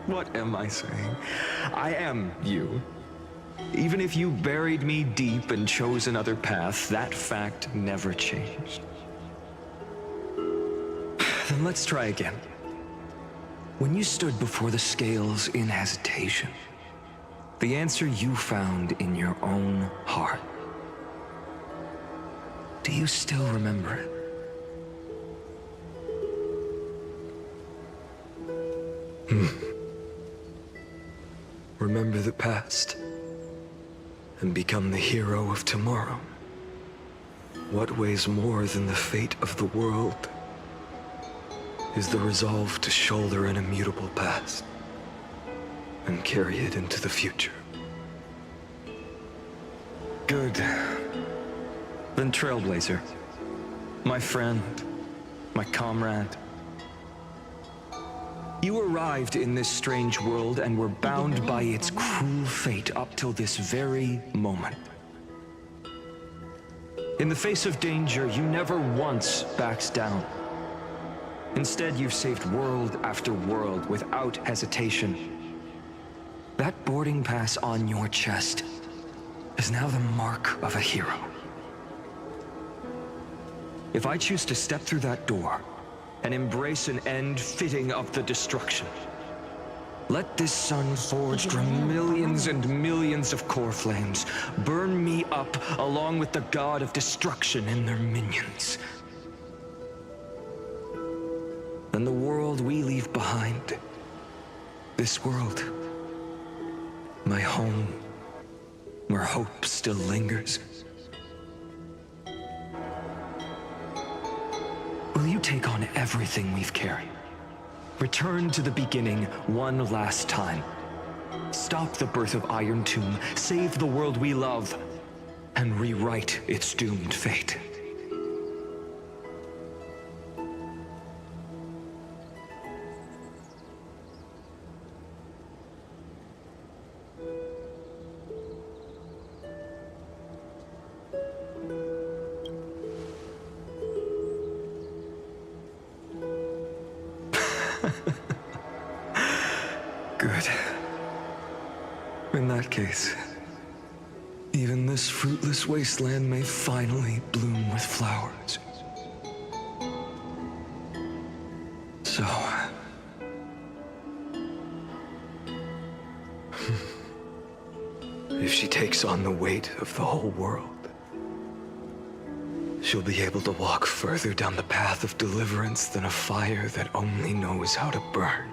What am I saying? I am you. Even if you buried me deep and chose another path, that fact never changed. Then let's try again. When you stood before the scales in hesitation, the answer you found in your own heart. Do you still remember it? Remember the past and become the hero of tomorrow. What weighs more than the fate of the world is the resolve to shoulder an immutable past and carry it into the future. Good. Then Trailblazer, my friend, my comrade. You arrived in this strange world and were bound by its cruel fate up till this very moment. In the face of danger, you never once backed down. Instead, you've saved world after world without hesitation. That boarding pass on your chest is now the mark of a hero. If I choose to step through that door and embrace an end fitting of the destruction, let this sun forged from millions and millions of core flames burn me up along with the god of destruction and their minions. Then the world we leave behind, this world, my home, where hope still lingers. Will you take on everything we've carried? Return to the beginning one last time. Stop the birth of Iron Tomb, save the world we love, and rewrite its doomed fate. Good. In that case, even this fruitless wasteland may finally bloom with flowers. So... if she takes on the weight of the whole world, she'll be able to walk further down the path of deliverance than a fire that only knows how to burn.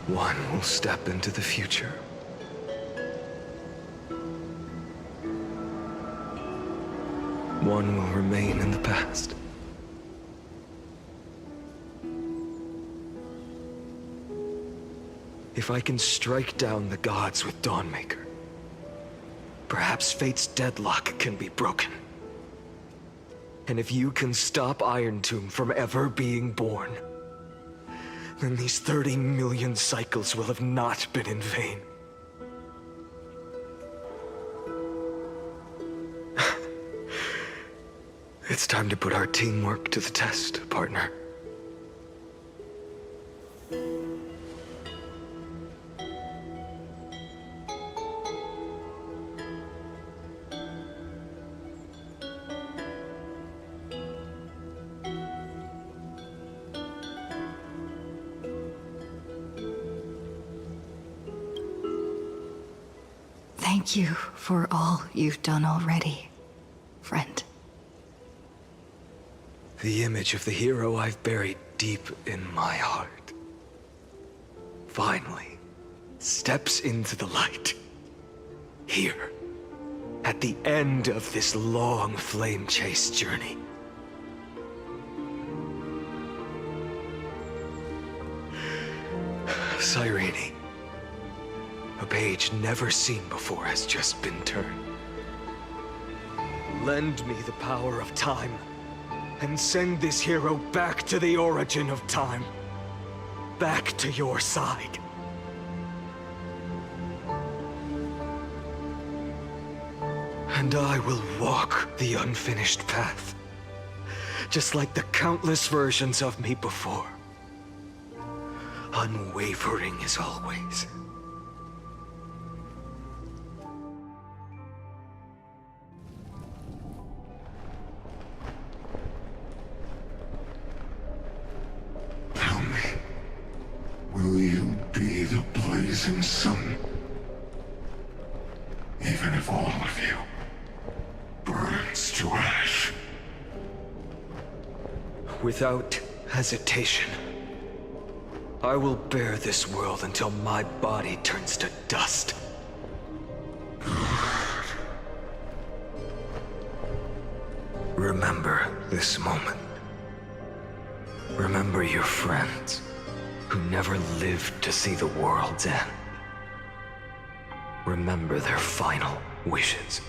One will step into the future. One will remain in the past. If I can strike down the gods with Dawnmaker, perhaps fate's deadlock can be broken. And if you can stop Iron Tomb from ever being born, then these 30 million cycles will have not been in vain. It's time to put our teamwork to the test, partner. Thank you for all you've done already, friend. The image of the hero I've buried deep in my heart finally steps into the light. Here, at the end of this long flame chase journey. Cyrene, a page never seen before has just been turned. Lend me the power of time, and send this hero back to the origin of time. Back to your side. And I will walk the unfinished path, just like the countless versions of me before. Unwavering as always. Tell me, will you be the blazing sun? Even if all of you burns to ash. Without hesitation, I will bear this world until my body turns to dust. Remember this moment. Remember your friends who never lived to see the world's end. Remember their final wishes.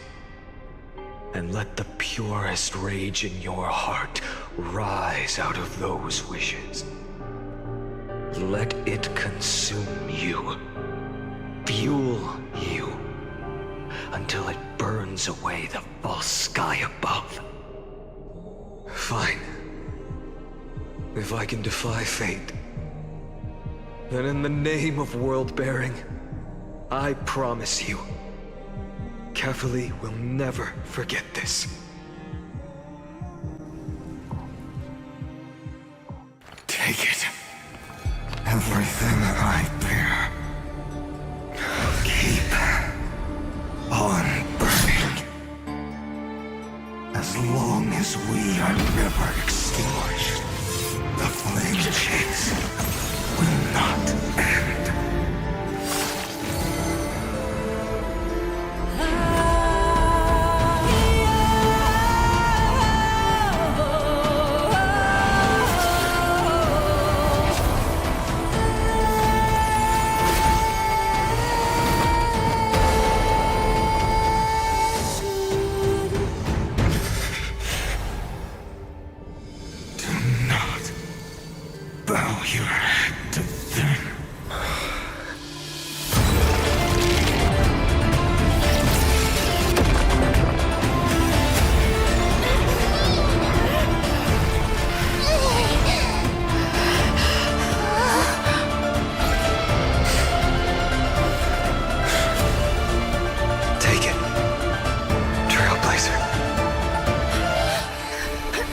And let the purest rage in your heart rise out of those wishes. Let it consume you, fuel you, until it burns away the false sky above. Fine. If I can defy fate, then in the name of world-bearing, I promise you, Kefili will never forget this. Take it. Everything I bear. Keep on burning. As long as we are never extinguished, the flame chase will not end. Bow your head to them. Take it, trailblazer.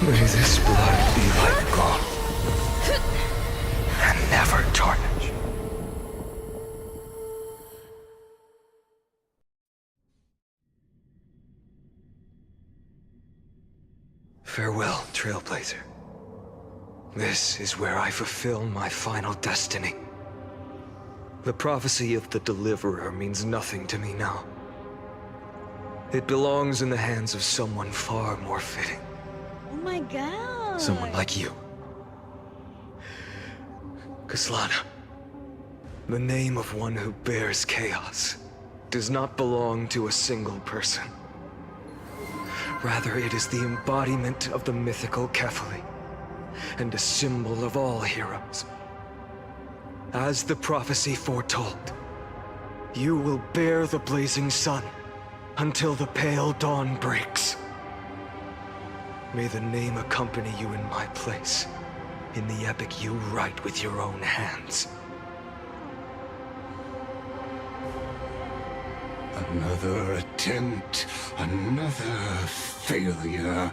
May this blood be like gold. And never tarnish. Farewell, Trailblazer. This is where I fulfill my final destiny. The prophecy of the Deliverer means nothing to me now. It belongs in the hands of someone far more fitting. Oh my god. Someone like you. Kaslana, the name of one who bears chaos does not belong to a single person. Rather, it is the embodiment of the mythical Kefali, and a symbol of all heroes. As the prophecy foretold, you will bear the blazing sun until the pale dawn breaks. May the name accompany you in my place, in the epic you write with your own hands. Another attempt, another failure.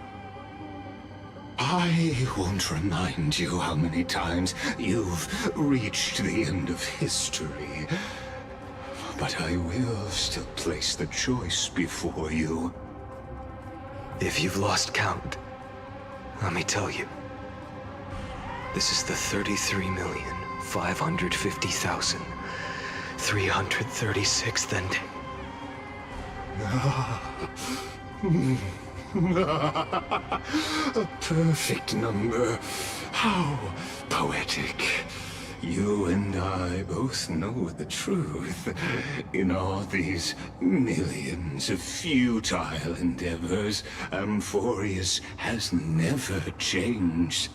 I won't remind you how many times you've reached the end of history, but I will still place the choice before you. If you've lost count, let me tell you. This is the 33,550,336th ending. A perfect number. How poetic. You and I both know the truth. In all these millions of futile endeavors, Amphorius has never changed.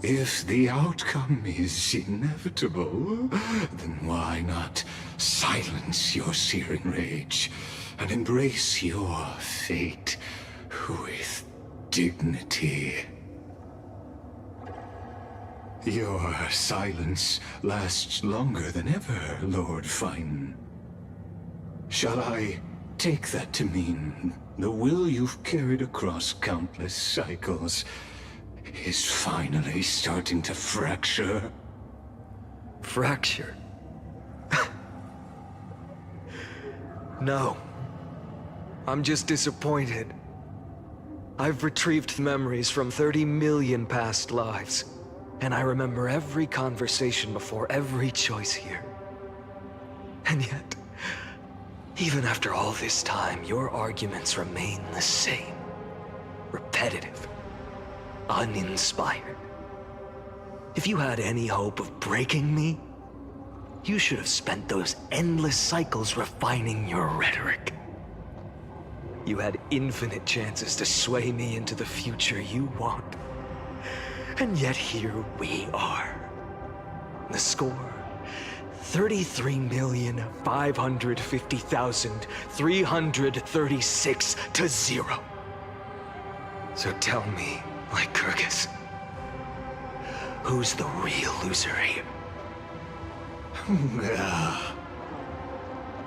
If the outcome is inevitable, then why not silence your searing rage and embrace your fate with dignity? Your silence lasts longer than ever, Lord Fine. Shall I take that to mean the will you've carried across countless cycles is finally starting to fracture? Fracture? No. I'm just disappointed. I've retrieved memories from 30 million past lives, and I remember every conversation before every choice here. And yet, even after all this time, your arguments remain the same. Repetitive. Uninspired. If you had any hope of breaking me, you should have spent those endless cycles refining your rhetoric. You had infinite chances to sway me into the future you want. And yet here we are. The score, 33,550,336 to 0. So tell me, Lycurgus, who's the real loser here?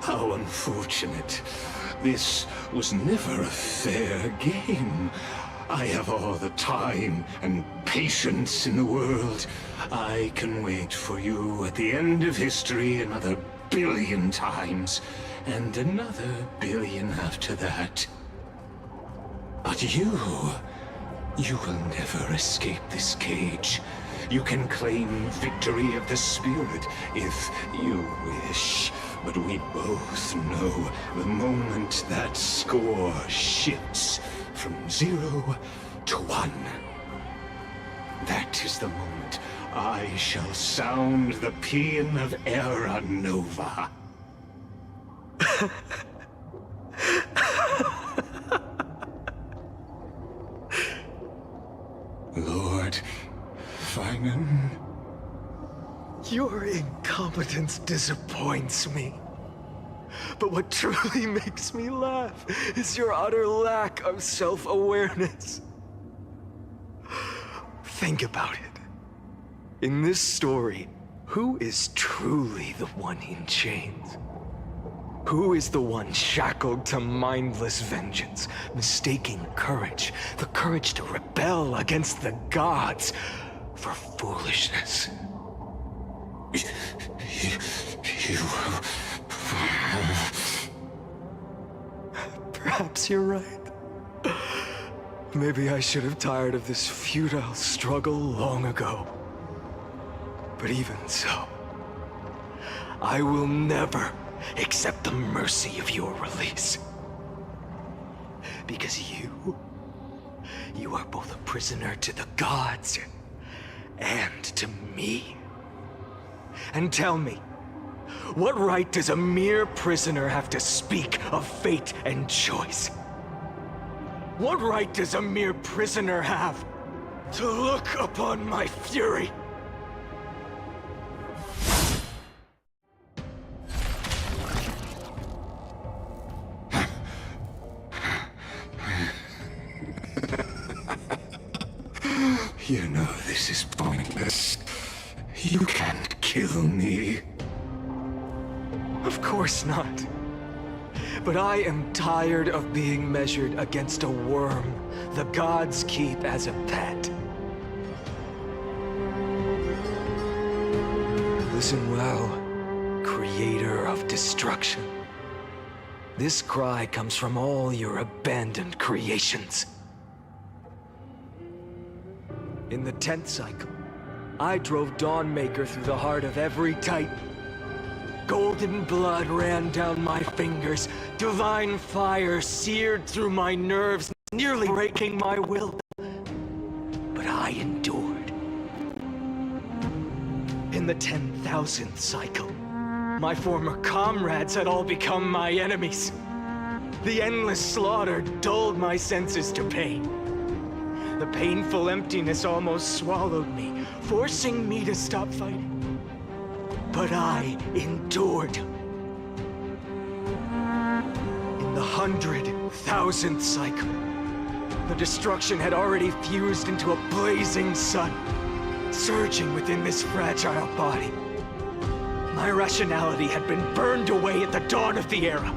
How unfortunate. This was never a fair game. I have all the time and patience in the world. I can wait for you at the end of history another billion times, and another billion after that. But you will never escape this cage. You can claim victory of the spirit if you wish. But we both know the moment that score shifts from 0 to 1. That is the moment I shall sound the paean of Era Nova. Lord Finan? Your incompetence disappoints me. But what truly makes me laugh is your utter lack of self-awareness. Think about it. In this story, who is truly the one in chains? Who is the one shackled to mindless vengeance, mistaking courage, the courage to rebel against the gods, for foolishness? Perhaps you're right. Maybe I should have tired of this futile struggle long ago. But even so, I will never accept the mercy of your release. Because you are both a prisoner to the gods and to me. And tell me, what right does a mere prisoner have to speak of fate and choice? What right does a mere prisoner have to look upon my fury? You know this is pointless. You can't kill me. Of course not. But I am tired of being measured against a worm the gods keep as a pet. Listen well, creator of destruction. This cry comes from all your abandoned creations. In the 10th cycle, I drove Dawnmaker through the heart of every Titan. Golden blood ran down my fingers, divine fire seared through my nerves, nearly breaking my will. But I endured. In the 10,000th cycle, my former comrades had all become my enemies. The endless slaughter dulled my senses to pain. The painful emptiness almost swallowed me, forcing me to stop fighting. But I endured. In the 100,000th cycle, the destruction had already fused into a blazing sun, surging within this fragile body. My rationality had been burned away at the dawn of the era.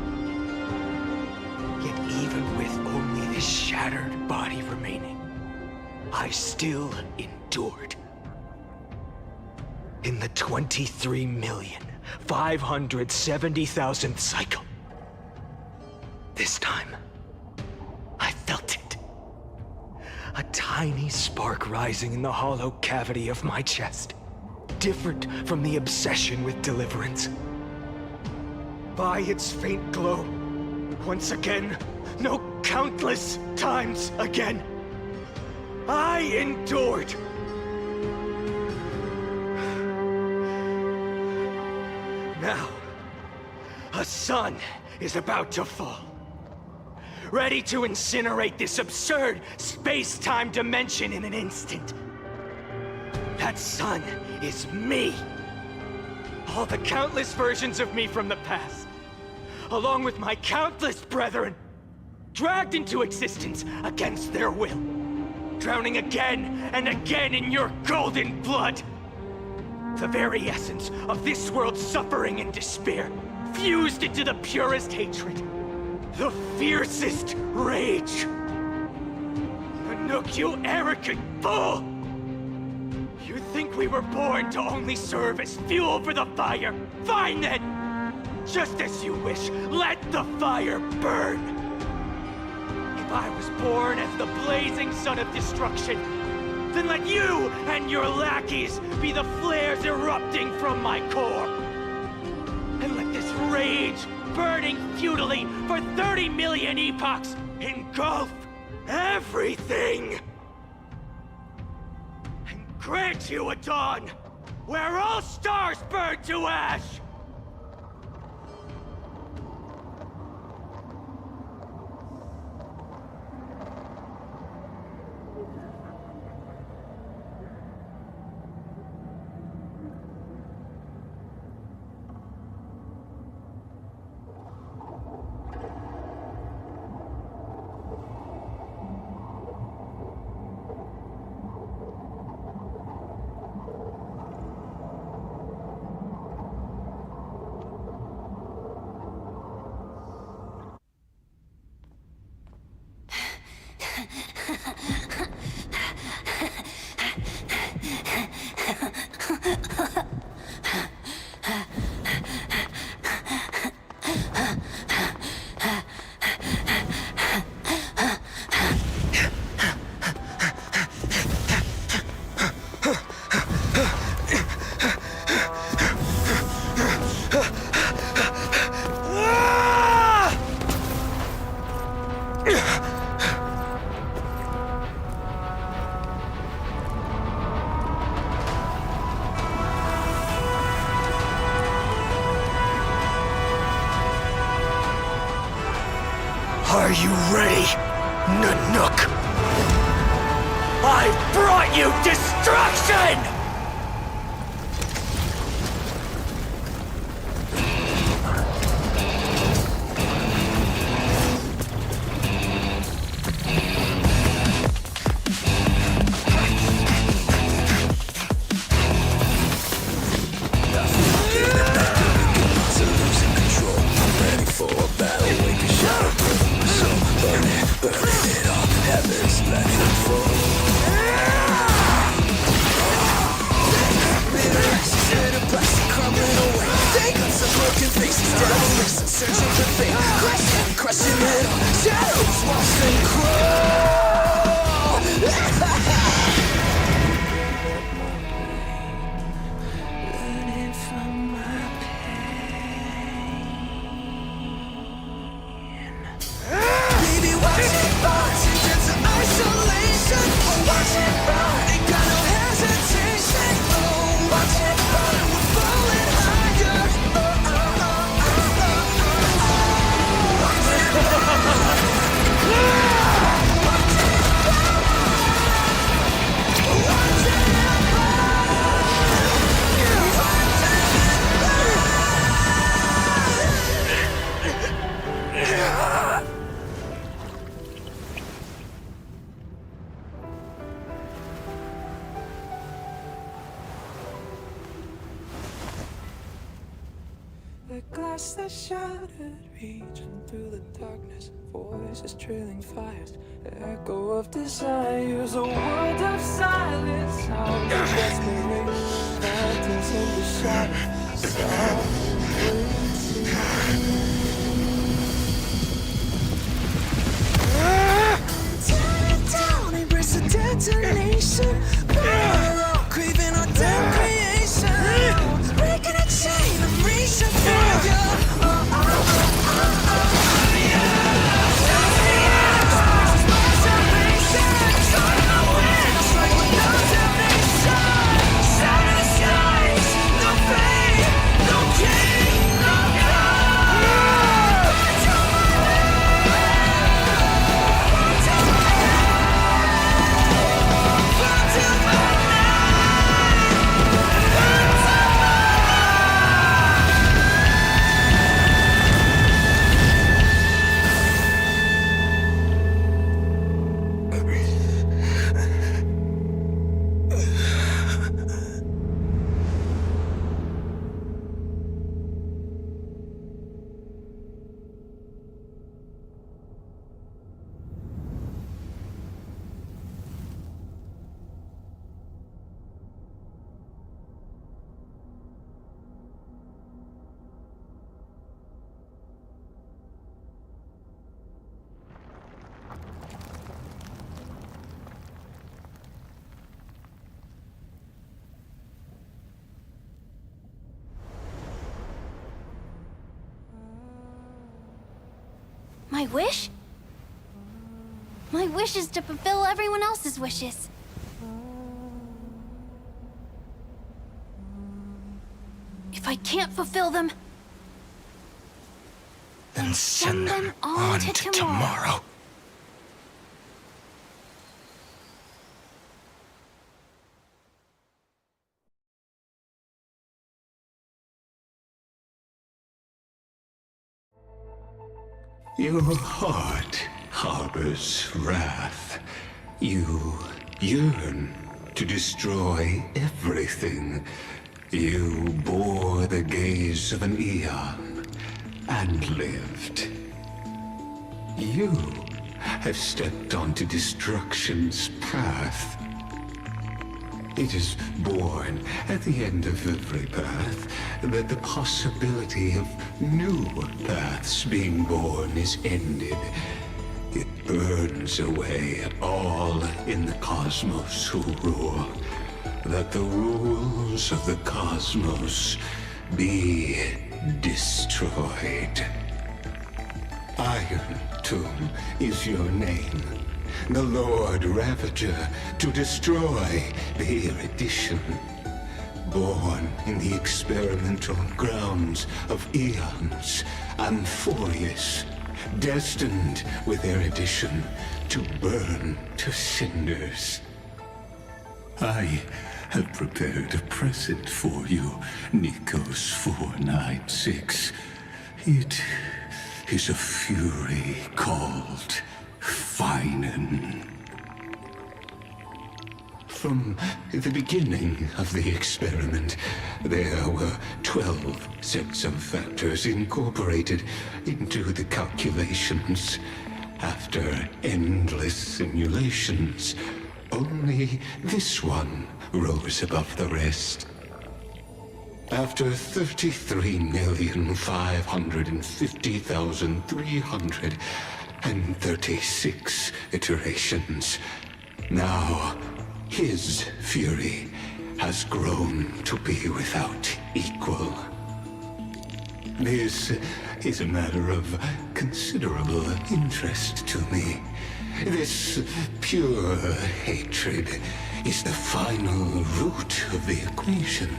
Yet even with only this shattered body remaining, I still endured. In the 23,570,000th cycle, this time, I felt it. A tiny spark rising in the hollow cavity of my chest, different from the obsession with deliverance. By its faint glow, once again, no, countless times again, I endured. Now, a sun is about to fall, ready to incinerate this absurd space-time dimension in an instant. That sun is me. All the countless versions of me from the past, along with my countless brethren, dragged into existence against their will, drowning again and again in your golden blood. The very essence of this world's suffering and despair, fused into the purest hatred, the fiercest rage. Anouk, you arrogant fool! You think we were born to only serve as fuel for the fire? Fine then! Just as you wish, let the fire burn! If I was born as the blazing sun of destruction, then let you and your lackeys be the flares erupting from my core. And let this rage, burning futilely for 30 million epochs, engulf everything. And grant you a dawn where all stars burn to ash. Are you ready? Nanook! I brought you destruction! The glass that shattered, reaching through the darkness, voices trailing fires, echo of desires, a world of silence, sounds of desperation, mountains in the shadow, stop waiting. Tear it down, embrace the detonation, craving our damn creation, breaking a chain of reaching for you. My wish? My wish is to fulfill everyone else's wishes. If I can't fulfill them, then send them on to tomorrow. Your heart harbors wrath. You yearn to destroy everything. You bore the gaze of an eon and lived. You have stepped onto destruction's path. It is born at the end of every path that the possibility of new paths being born is ended. It burns away all in the cosmos who rule, that the rules of the cosmos be destroyed. Iron Tomb is your name. The Lord Ravager to destroy the erudition. Born in the experimental grounds of eons, Amphorius, destined with their addition to burn to cinders. I have prepared a present for you, Nikos 496. It is a fury called Feinen. From the beginning of the experiment, there were 12 sets of factors incorporated into the calculations. After endless simulations, only this one rose above the rest. After 33,550,336 iterations, now his fury has grown to be without equal. This is a matter of considerable interest to me. This pure hatred is the final root of the equation.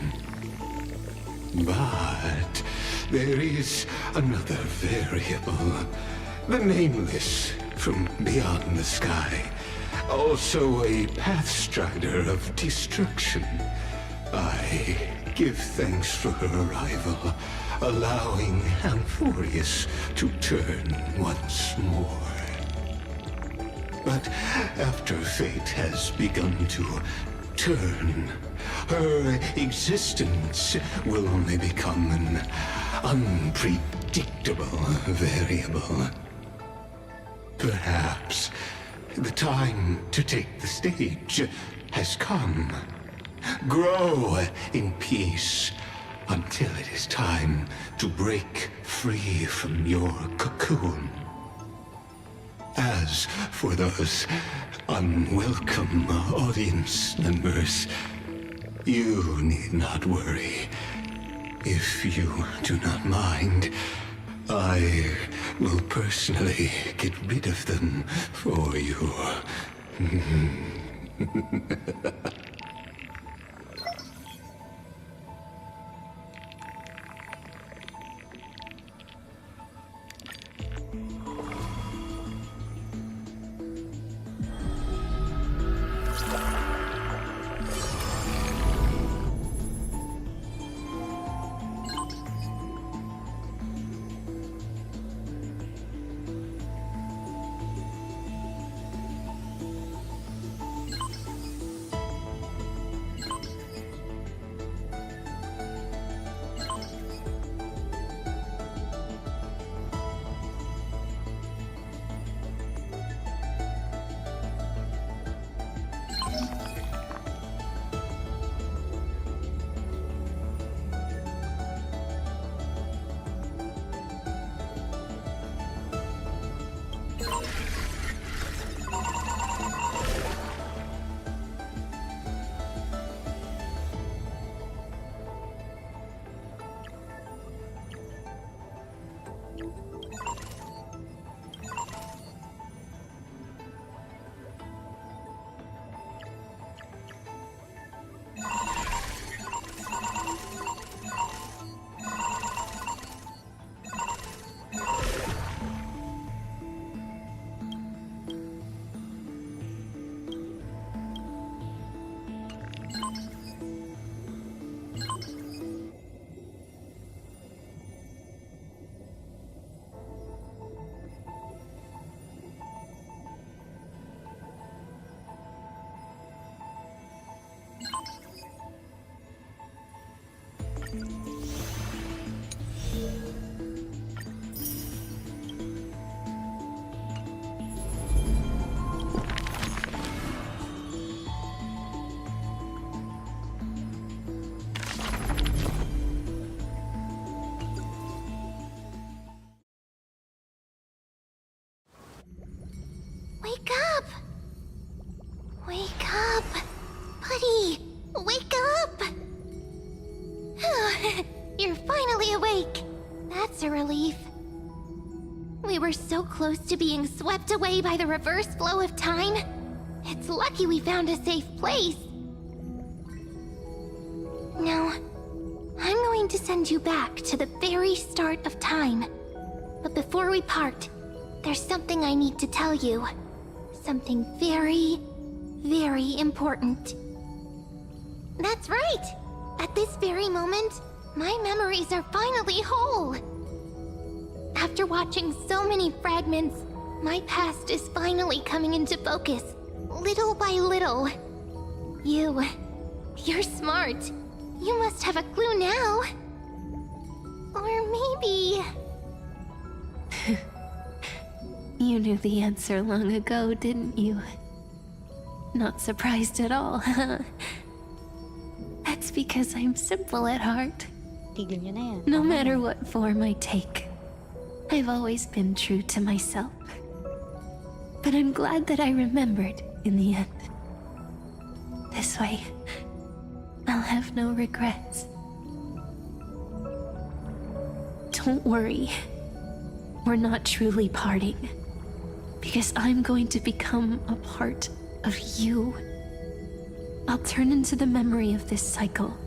But there is another variable, the nameless from beyond the sky. Also a pathstrider of destruction. I give thanks for her arrival, allowing Amphorius to turn once more. But after fate has begun to turn, her existence will only become an unpredictable variable. Perhaps the time to take the stage has come. Grow in peace until it is time to break free from your cocoon. As for those unwelcome audience members, you need not worry. If you do not mind, I will personally get rid of them for you. Wake up! Wake up! Buddy! Wake up! You're finally awake! That's a relief. We were so close to being swept away by the reverse flow of time. It's lucky we found a safe place. Now, I'm going to send you back to the very start of time. But before we part, there's something I need to tell you. Something very, very important. That's right! At this very moment, my memories are finally whole. After watching so many fragments, my past is finally coming into focus, little by little. You're smart. You must have a clue now. Or maybe... You knew the answer long ago, didn't you? Not surprised at all, huh? That's because I'm simple at heart. Tigil nyo na yan. No matter what form I take, I've always been true to myself. But I'm glad that I remembered in the end. This way, I'll have no regrets. Don't worry. We're not truly parting. Because I'm going to become a part of you. I'll turn into the memory of this cycle.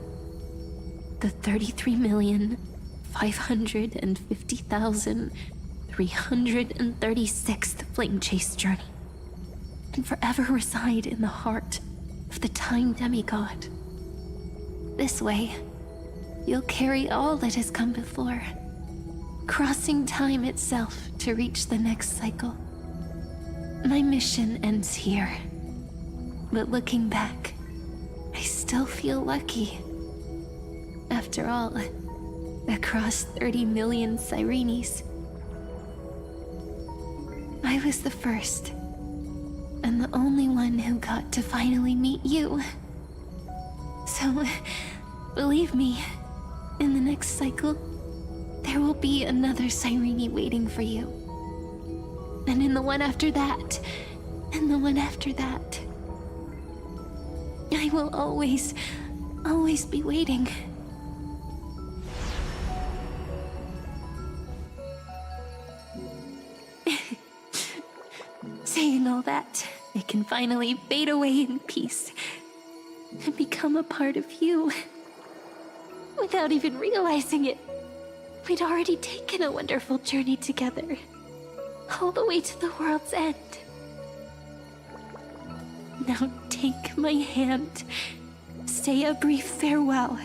The 33,550,336th Flame Chase journey. And forever reside in the heart of the Time Demigod. This way, you'll carry all that has come before, crossing time itself to reach the next cycle. My mission ends here, but looking back, I still feel lucky. After all, across 30 million Sirenes, I was the first, and the only one who got to finally meet you. So, believe me, in the next cycle, there will be another Sirene waiting for you. And in the one after that, and the one after that. I will always be waiting. Saying all that, I can finally fade away in peace and become a part of you. Without even realizing it, we'd already taken a wonderful journey together, all the way to the world's end. Now take my hand, say a brief farewell,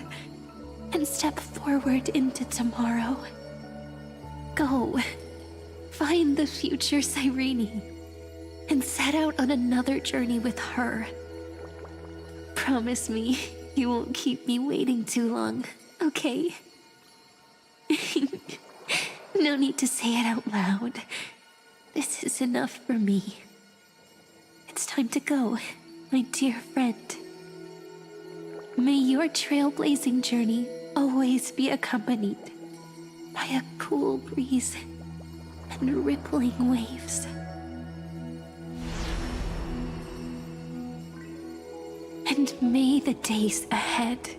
and step forward into tomorrow. Go, find the future Sirene, and set out on another journey with her. Promise me you won't keep me waiting too long, okay? No need to say it out loud. This is enough for me. It's time to go, my dear friend. May your trailblazing journey always be accompanied by a cool breeze and rippling waves. And may the days ahead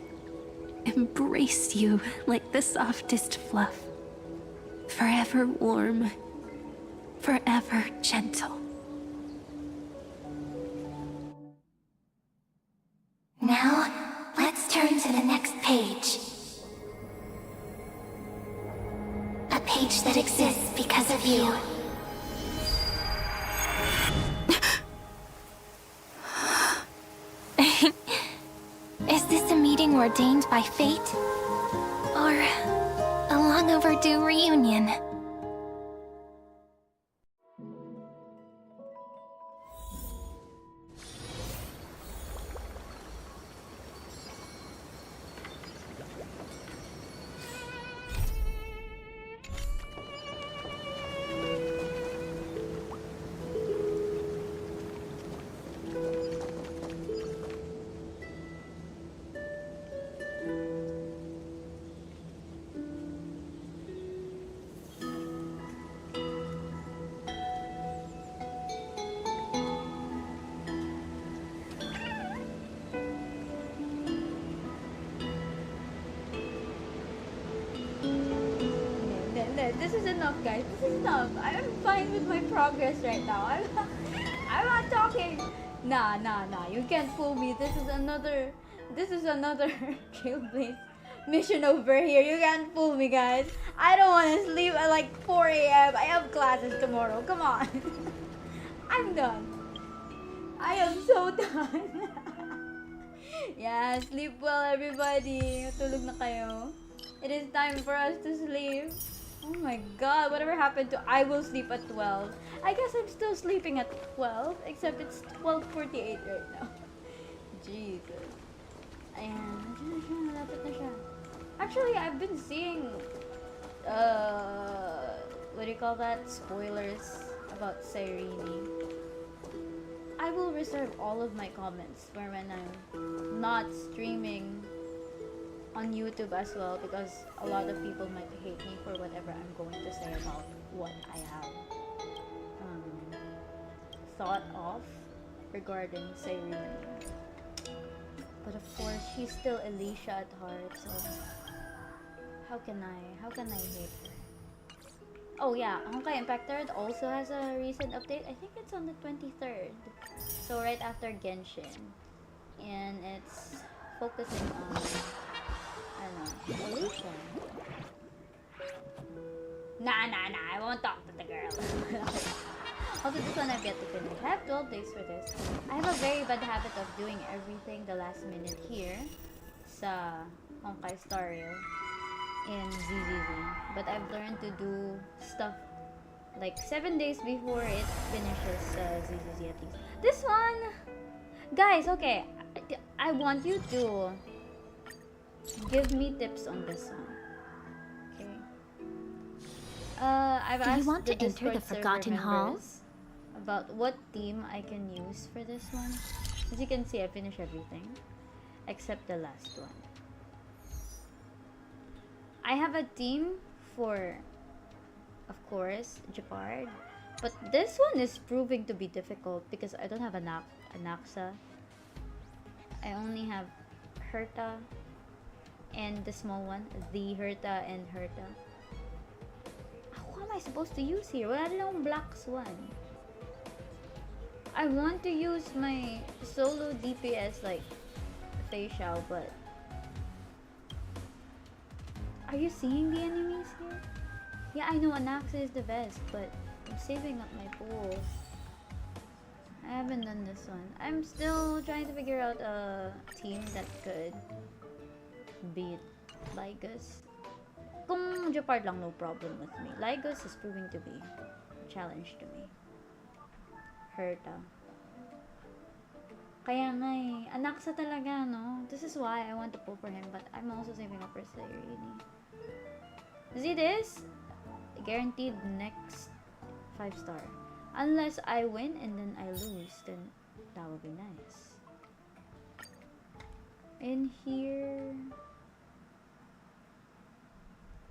embrace you like the softest fluff, forever warm, forever gentle. Now, let's turn to the next page. A page that exists because of you. Is this a meeting ordained by fate? Or a long overdue reunion? This is enough, guys. This is enough. I'm fine with my progress right now. I'm not talking. Nah. You can't fool me. This is another trailblaze mission over here. You can't fool me, guys. I don't want to sleep at like 4 a.m. I have classes tomorrow. Come on. I'm done. I am so done. Yeah, sleep well, everybody. Tulog na kayo. It is time for us to sleep. Oh my god, whatever happened to I will sleep at 12? I guess I'm still sleeping at 12, except it's 12:48 right now. Jesus. Ayan, lapit na siya. Actually, I've been seeing, what do you call that? Spoilers about Sirene. I will reserve all of my comments for when I'm not streaming on YouTube as well, because a lot of people might hate me for whatever I'm going to say about what I have thought of regarding Sirene. But of course, she's still Alicia at heart, so how can I hate her? Oh yeah, Honkai Impact 3rd also has a recent update. I think it's on the 23rd. So right after Genshin. And it's focusing on, I don't know, Alicia. Nah, I won't talk to the girl. Also, this one I've yet to finish. I have 12 days for this. I have a very bad habit of doing everything the last minute here sa Honkai Star Rail in ZZZ. But I've learned to do stuff like 7 days before it finishes ZZZ at least. This one! Guys, okay. I want you to give me tips on this one. Okay. I've asked Do you want the to enter Discord the Forgotten server Hall? members about what theme I can use for this one. As you can see, I finished everything except the last one. I have a theme for, of course, Japard, but this one is proving to be difficult because I don't have a Naxa. I only have Herta and the small one, the Herta and Herta. Who am I supposed to use here? Wala din akong black swan. I want to use my solo DPS like facial, but are you seeing the enemies here? Yeah, I know Anaxa is the best, but I'm saving up my pools. I haven't done this one. I'm still trying to figure out a team that could beat Lygus. Kung Japard lang, no problem with me. Lygus is proving to be a challenge to me. Herta. Kaya nga eh. Anaxa talaga, no? This is why I want to pull for him, but I'm also saving up for Sirene. See this? Guaranteed next 5-star. Unless I win and then I lose, then that would be nice. In here...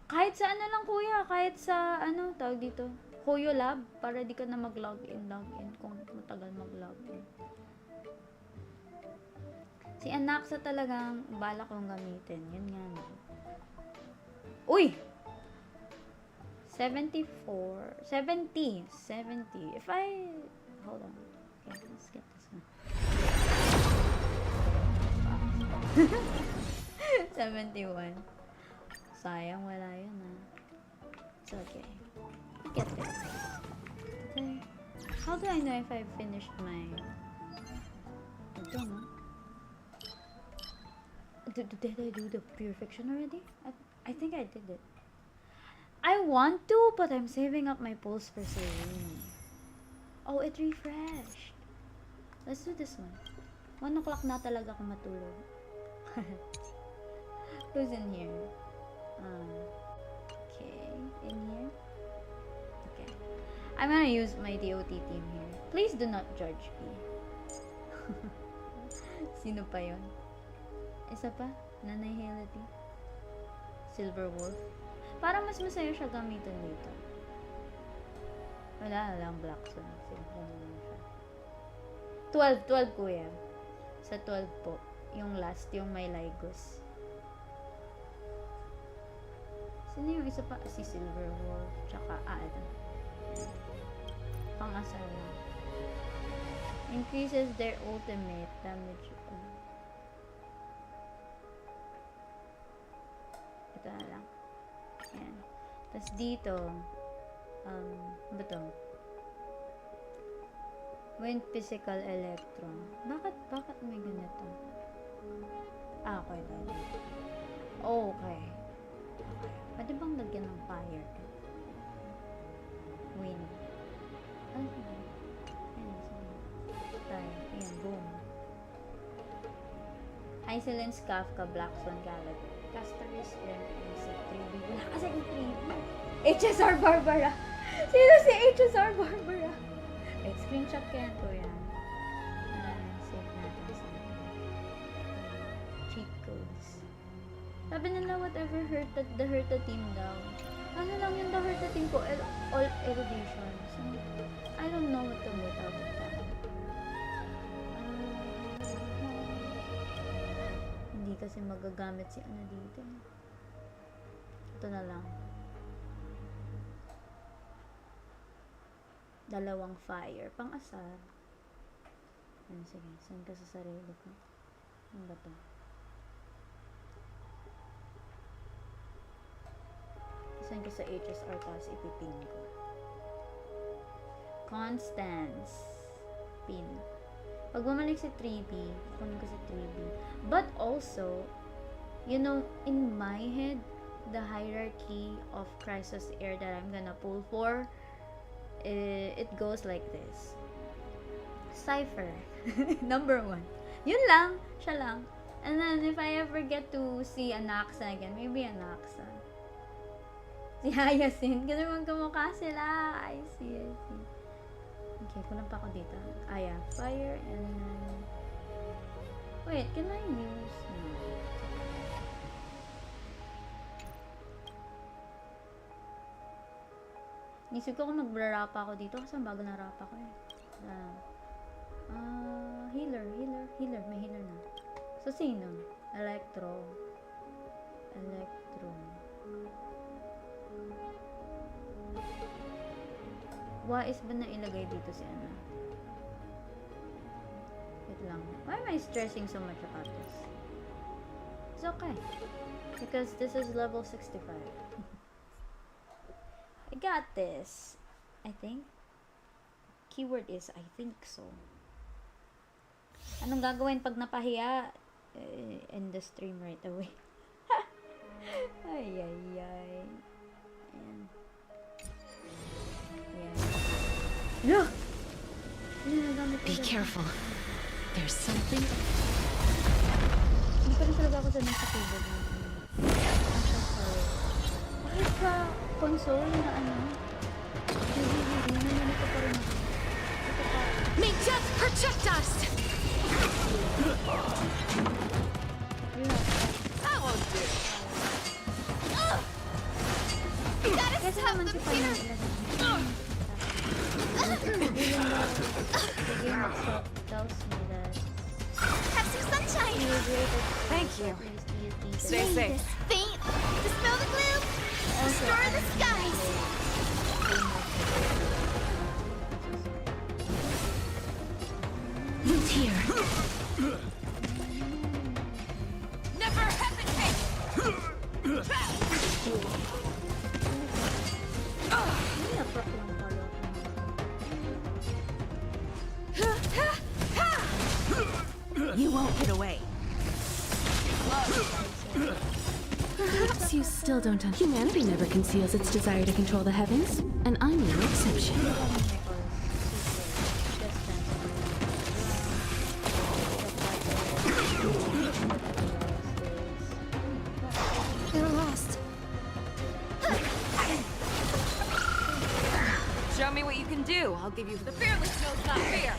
Kahit sa ano lang kuya, kahit sa ano, tawag dito, Hoyo Lab, para di ka na mag-login kung matagal mag-login. Si Anaxa talagang balak kong gamitin. Yun nga no. Uy! 70. If I... Hold on. Okay, let's get this one. 71. Sayang, wala yun ah. It's okay. Get there. Okay. How do I know if I've finished my... I don't know. Did I do the purification already? I think I did it. I want to, but I'm saving up my pulse for Sirene. Oh, it refreshed. Let's do this one. 1 o'clock na talaga ako matulog. Who's in here? Okay, in here. Okay. I'm gonna use my DOT team here. Please do not judge me. Sino pa yun? Isa pa? Nanay Hality? Silver Wolf? Parang mas masaya siya gamitin dito. Wala lang black sun. Simple lang siya. 12 kuya. Sa 12 po. Yung last, yung may Lygus. Sino yung isa pa? Si Silver Wolf. Tsaka, ito. Pang-asar lang. Increases their ultimate damage. Ito na lang. Ayan. Tapos dito, ano ba to? Wind physical electron. Bakit may ganito? Okay, dali. Okay. Pwede bang lagyan ng fire? Wind. Ano ba? Ayan, tayo. Ayan, boom. Isolance, Kafka, Black Swan, Galaxy. Casteris, Music, 3B. Wala kasi yung 3B. HSR Barbara! Sino si HSR Barbara? Wait, screenshot kaya ko yan. Save natin sa cheat codes. Sabi nila whatever the hurt the team daw. Ano lang yung the hurt the team ko? All erudition. So, I don't know what to make out of that. Hindi kasi magagamit si ano dito. Ito na lang. Dalawang fire. Pang-asar. Ano, sige. Saan ka sa sarili ko? Ano ba to? Saan ka sa HSR tapos ipipin ko. Constance. Pin. Pag bumalik si 3B, kunin ko si 3B. But also, you know, in my head, the hierarchy of Crisis Air that I'm gonna pull for, it goes like this. Cypher. Number 1. Yun lang. Siya lang. And then, if I ever get to see Anaxa again, maybe Anaxa. Si Hyacinth. Kasi magkamukha sila. I see. Okay, kulang pa ako dito. Yeah. Fire and then... Wait, can I use... No. Nisip ko kung magrarapa ako dito kasi bago na rapa ko eh. Healer. May healer na. So, sino? Electro. Wais ba na ilagay dito si Ana? Wait lang. Why am I stressing so much about this? It's okay. Because this is level 65. I got this. I think. Keyword is I think so. Anong gagawin pag napahiya? End the stream right away. Ay. Ayan. Yeah. Be careful. There's something. Hindi pa rin talaga ako sanay sa keyboard. Bakit ka console na ano? Ito pa rin. May death protect us! Kasi naman si Payan tells me that Have some sunshine! Thank you. Stay safe. Faint! Dispel the gloom! Restore the skies! Loot here. Never hesitate! You won't get away. Perhaps you still don't understand. Humanity never conceals its desire to control the heavens, and I'm no exception. You're lost. Show me what you can do. I'll give you the fearless knows not fear.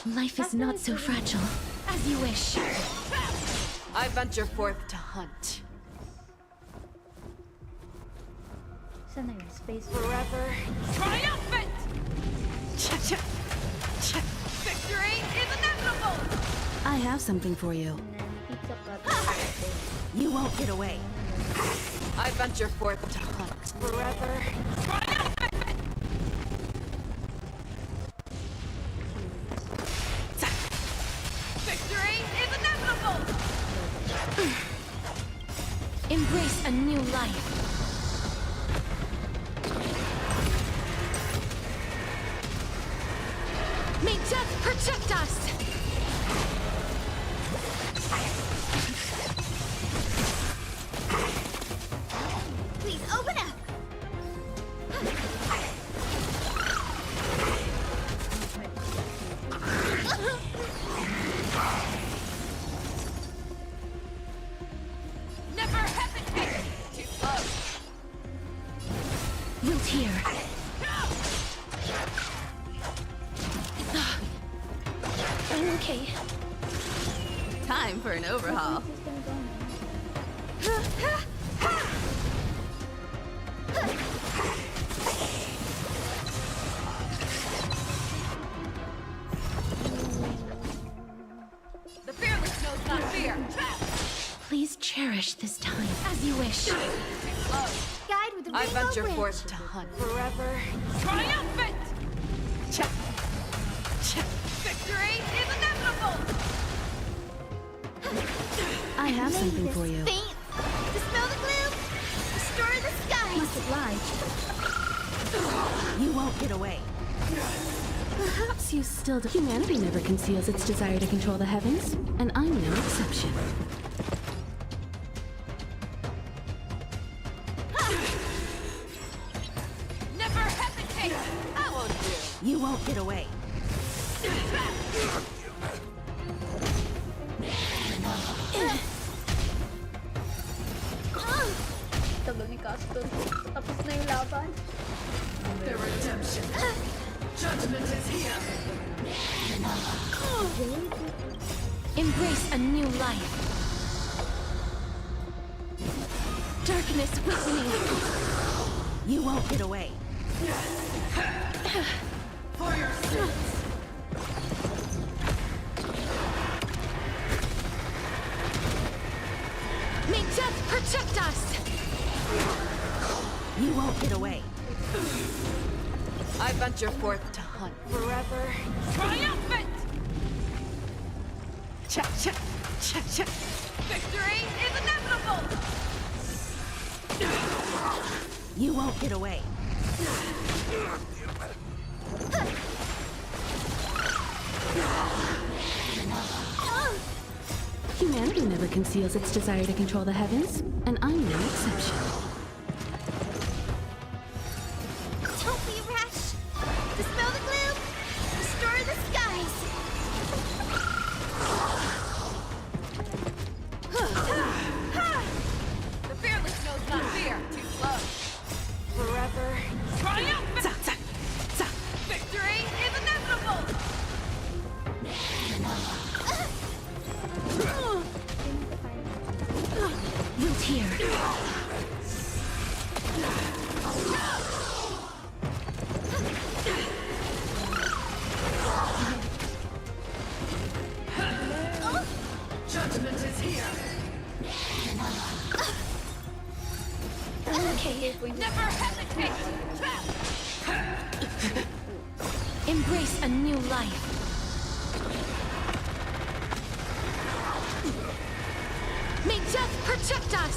Life is not so fragile. As you wish. I venture forth to hunt. Sana yun? Space Forever triumphant! Victory is inevitable! I have something for you. pizza platter. You won't get away. I venture forth to hunt. Forever triumphant! Victory is inevitable! Embrace Embrace a new life. May death protect us! Please open up! Never hesitate! Too close! Root here. I'm okay. Time for an overhaul. The fearless knows not fear. Please cherish this time as you wish. Guide with the I rainbow venture bridge. forth to hunt forever. Triumphant! Check. Check. Victory is inevitable! I have May something this for you. faint dispel the gloom, restore the skies. Must oblige. You won't get away. Perhaps you still do. Humanity never conceals its desire to control the heavens, and I'm no exception. Never hesitate! I won't do. You won't get away. Tagal ni Castor. Tapos na yung laban. The redemption. Judgment is here. Embrace a new life. Darkness with me. You won't get away. For your sins. May death protect us! You won't get away. I venture forth to hunt forever. Triumphant! Check, check, check, check. Victory is inevitable! You won't get away. Humanity never conceals its desire to control the heavens, and I'm no exception. Don't be rash. Dispel the gloom, restore the skies. The fearless knows not fear. Too slow. Forever. Triumphant! Victory is inevitable! Root here. Judgment is here. Okay. Never hesitate! Embrace a new life. May death protect us!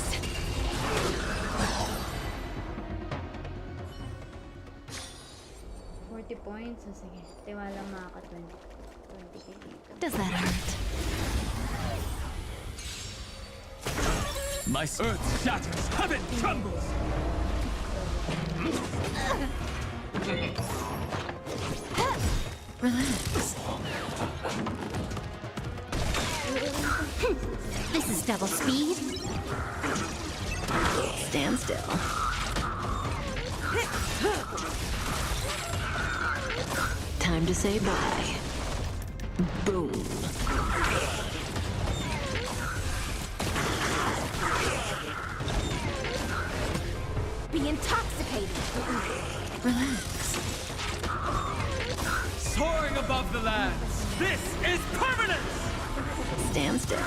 40 points. So, sige. Tiwala makaka-20. 20 dito. Does that hurt? My earth shatters, heaven trembles! Relax. This is double speed. Stand still. Time to say bye. Boom. Be intoxicated. Relax. Soaring above the lands, this is permanence! Stand still.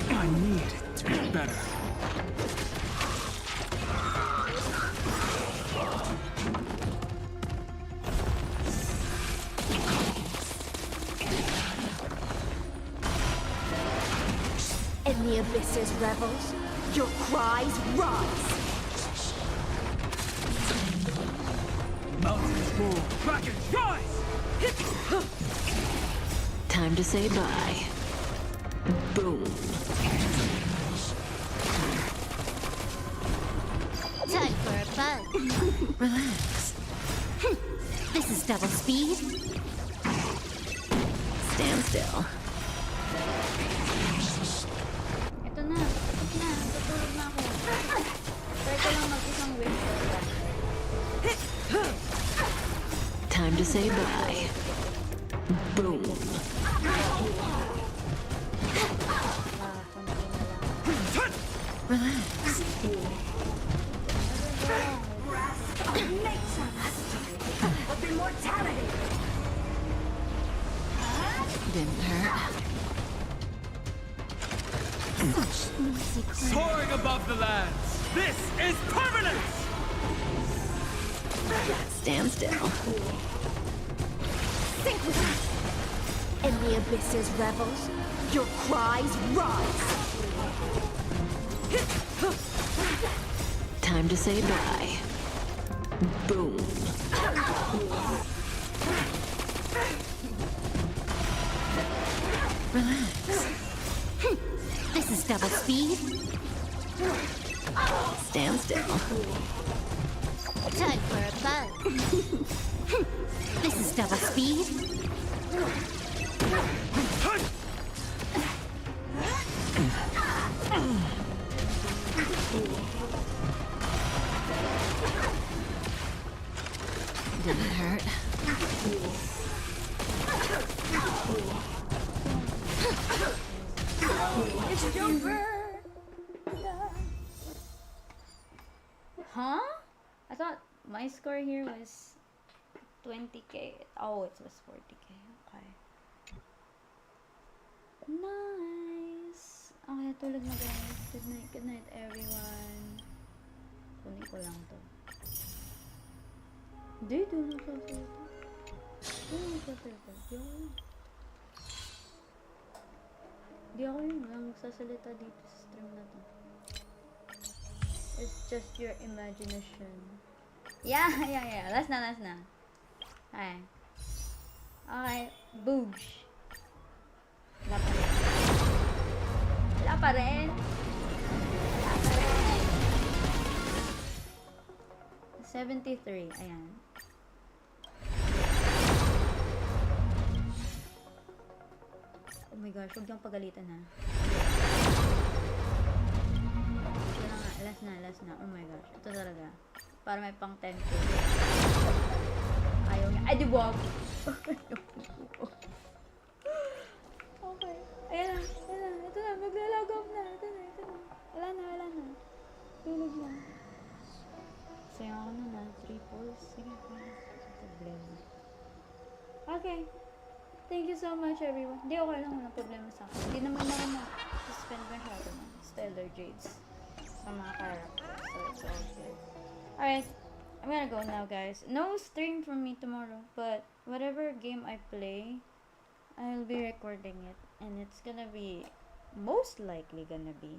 I need to be better. In the abyss's revels, your cries rise. Mountains move, dragons rise! Time to say bye. Boom. Time for a bug. Relax. This is double speed. Stand still. Ito na. Tutulog na ako. Try ko lang mag-isang wish. Time to say bye. Boom. Relax. Didn't hurt. Soaring above the lands, this is permanence! Stand still. Think with me. In the abyss's revels, your cries rise. Time to say bye. Boom. Relax. This is double speed. Stand still. Time for a bug. This is double speed. Didn't hurt. It's Joker! Huh? I thought my score here was 20k. Oh, it was 40k. Okay. Nice! Okay, tulog na guys. Good night everyone. Kunin ko lang to. Hindi, tulog sa ito. Tulog sa ito. Di ako yun lang magsasalita dito sa stream na to. It's just your imagination. Yeah. Last na. Okay. Okay. Boobs. Wala pa rin. 73. Ayan. Oh my gosh, huwag niyong pagalitan ha. Ito na nga, last na. Oh my gosh, ito talaga. Para may pang 10k. Ayaw niya. Ay, di wag! Okay. Ayan na. Ito na, maglalog off na. Ito na. Wala na. Tulog na. Sayang ako na 3 pulls. Sige, problema. Okay. Thank you so much, everyone. Hindi, okay lang. Walang problema sa akin. Hindi naman ako na-suspend masyado ng Stellar Jades sa mga characters. So, it's all good. Alright. I'm gonna go now, guys. No stream from me tomorrow, but whatever game I play, I'll be recording it. And it's gonna be, most likely gonna be,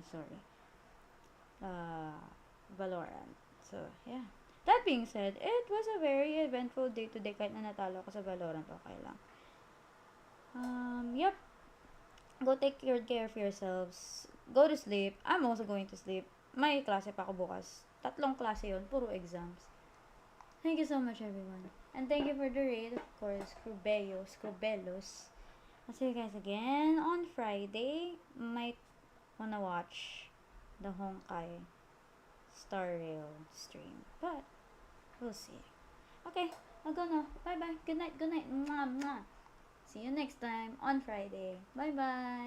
Valorant. So, yeah. That being said, it was a very eventful day today kahit na natalo ako sa Valorant. Okay lang. Yep. Go take care of yourselves. Go to sleep. I'm also going to sleep. May klase pa ako bukas. 3 klase yun. Puro exams. Thank you so much, everyone. And thank you for the raid, of course. Scrubelos. I'll see you guys again on Friday. Might wanna watch the Honkai Star Rail stream. But, we'll see. Okay. I'll go now. Bye-bye. Good night. Mwah, mwah. See you next time on Friday. Bye-bye.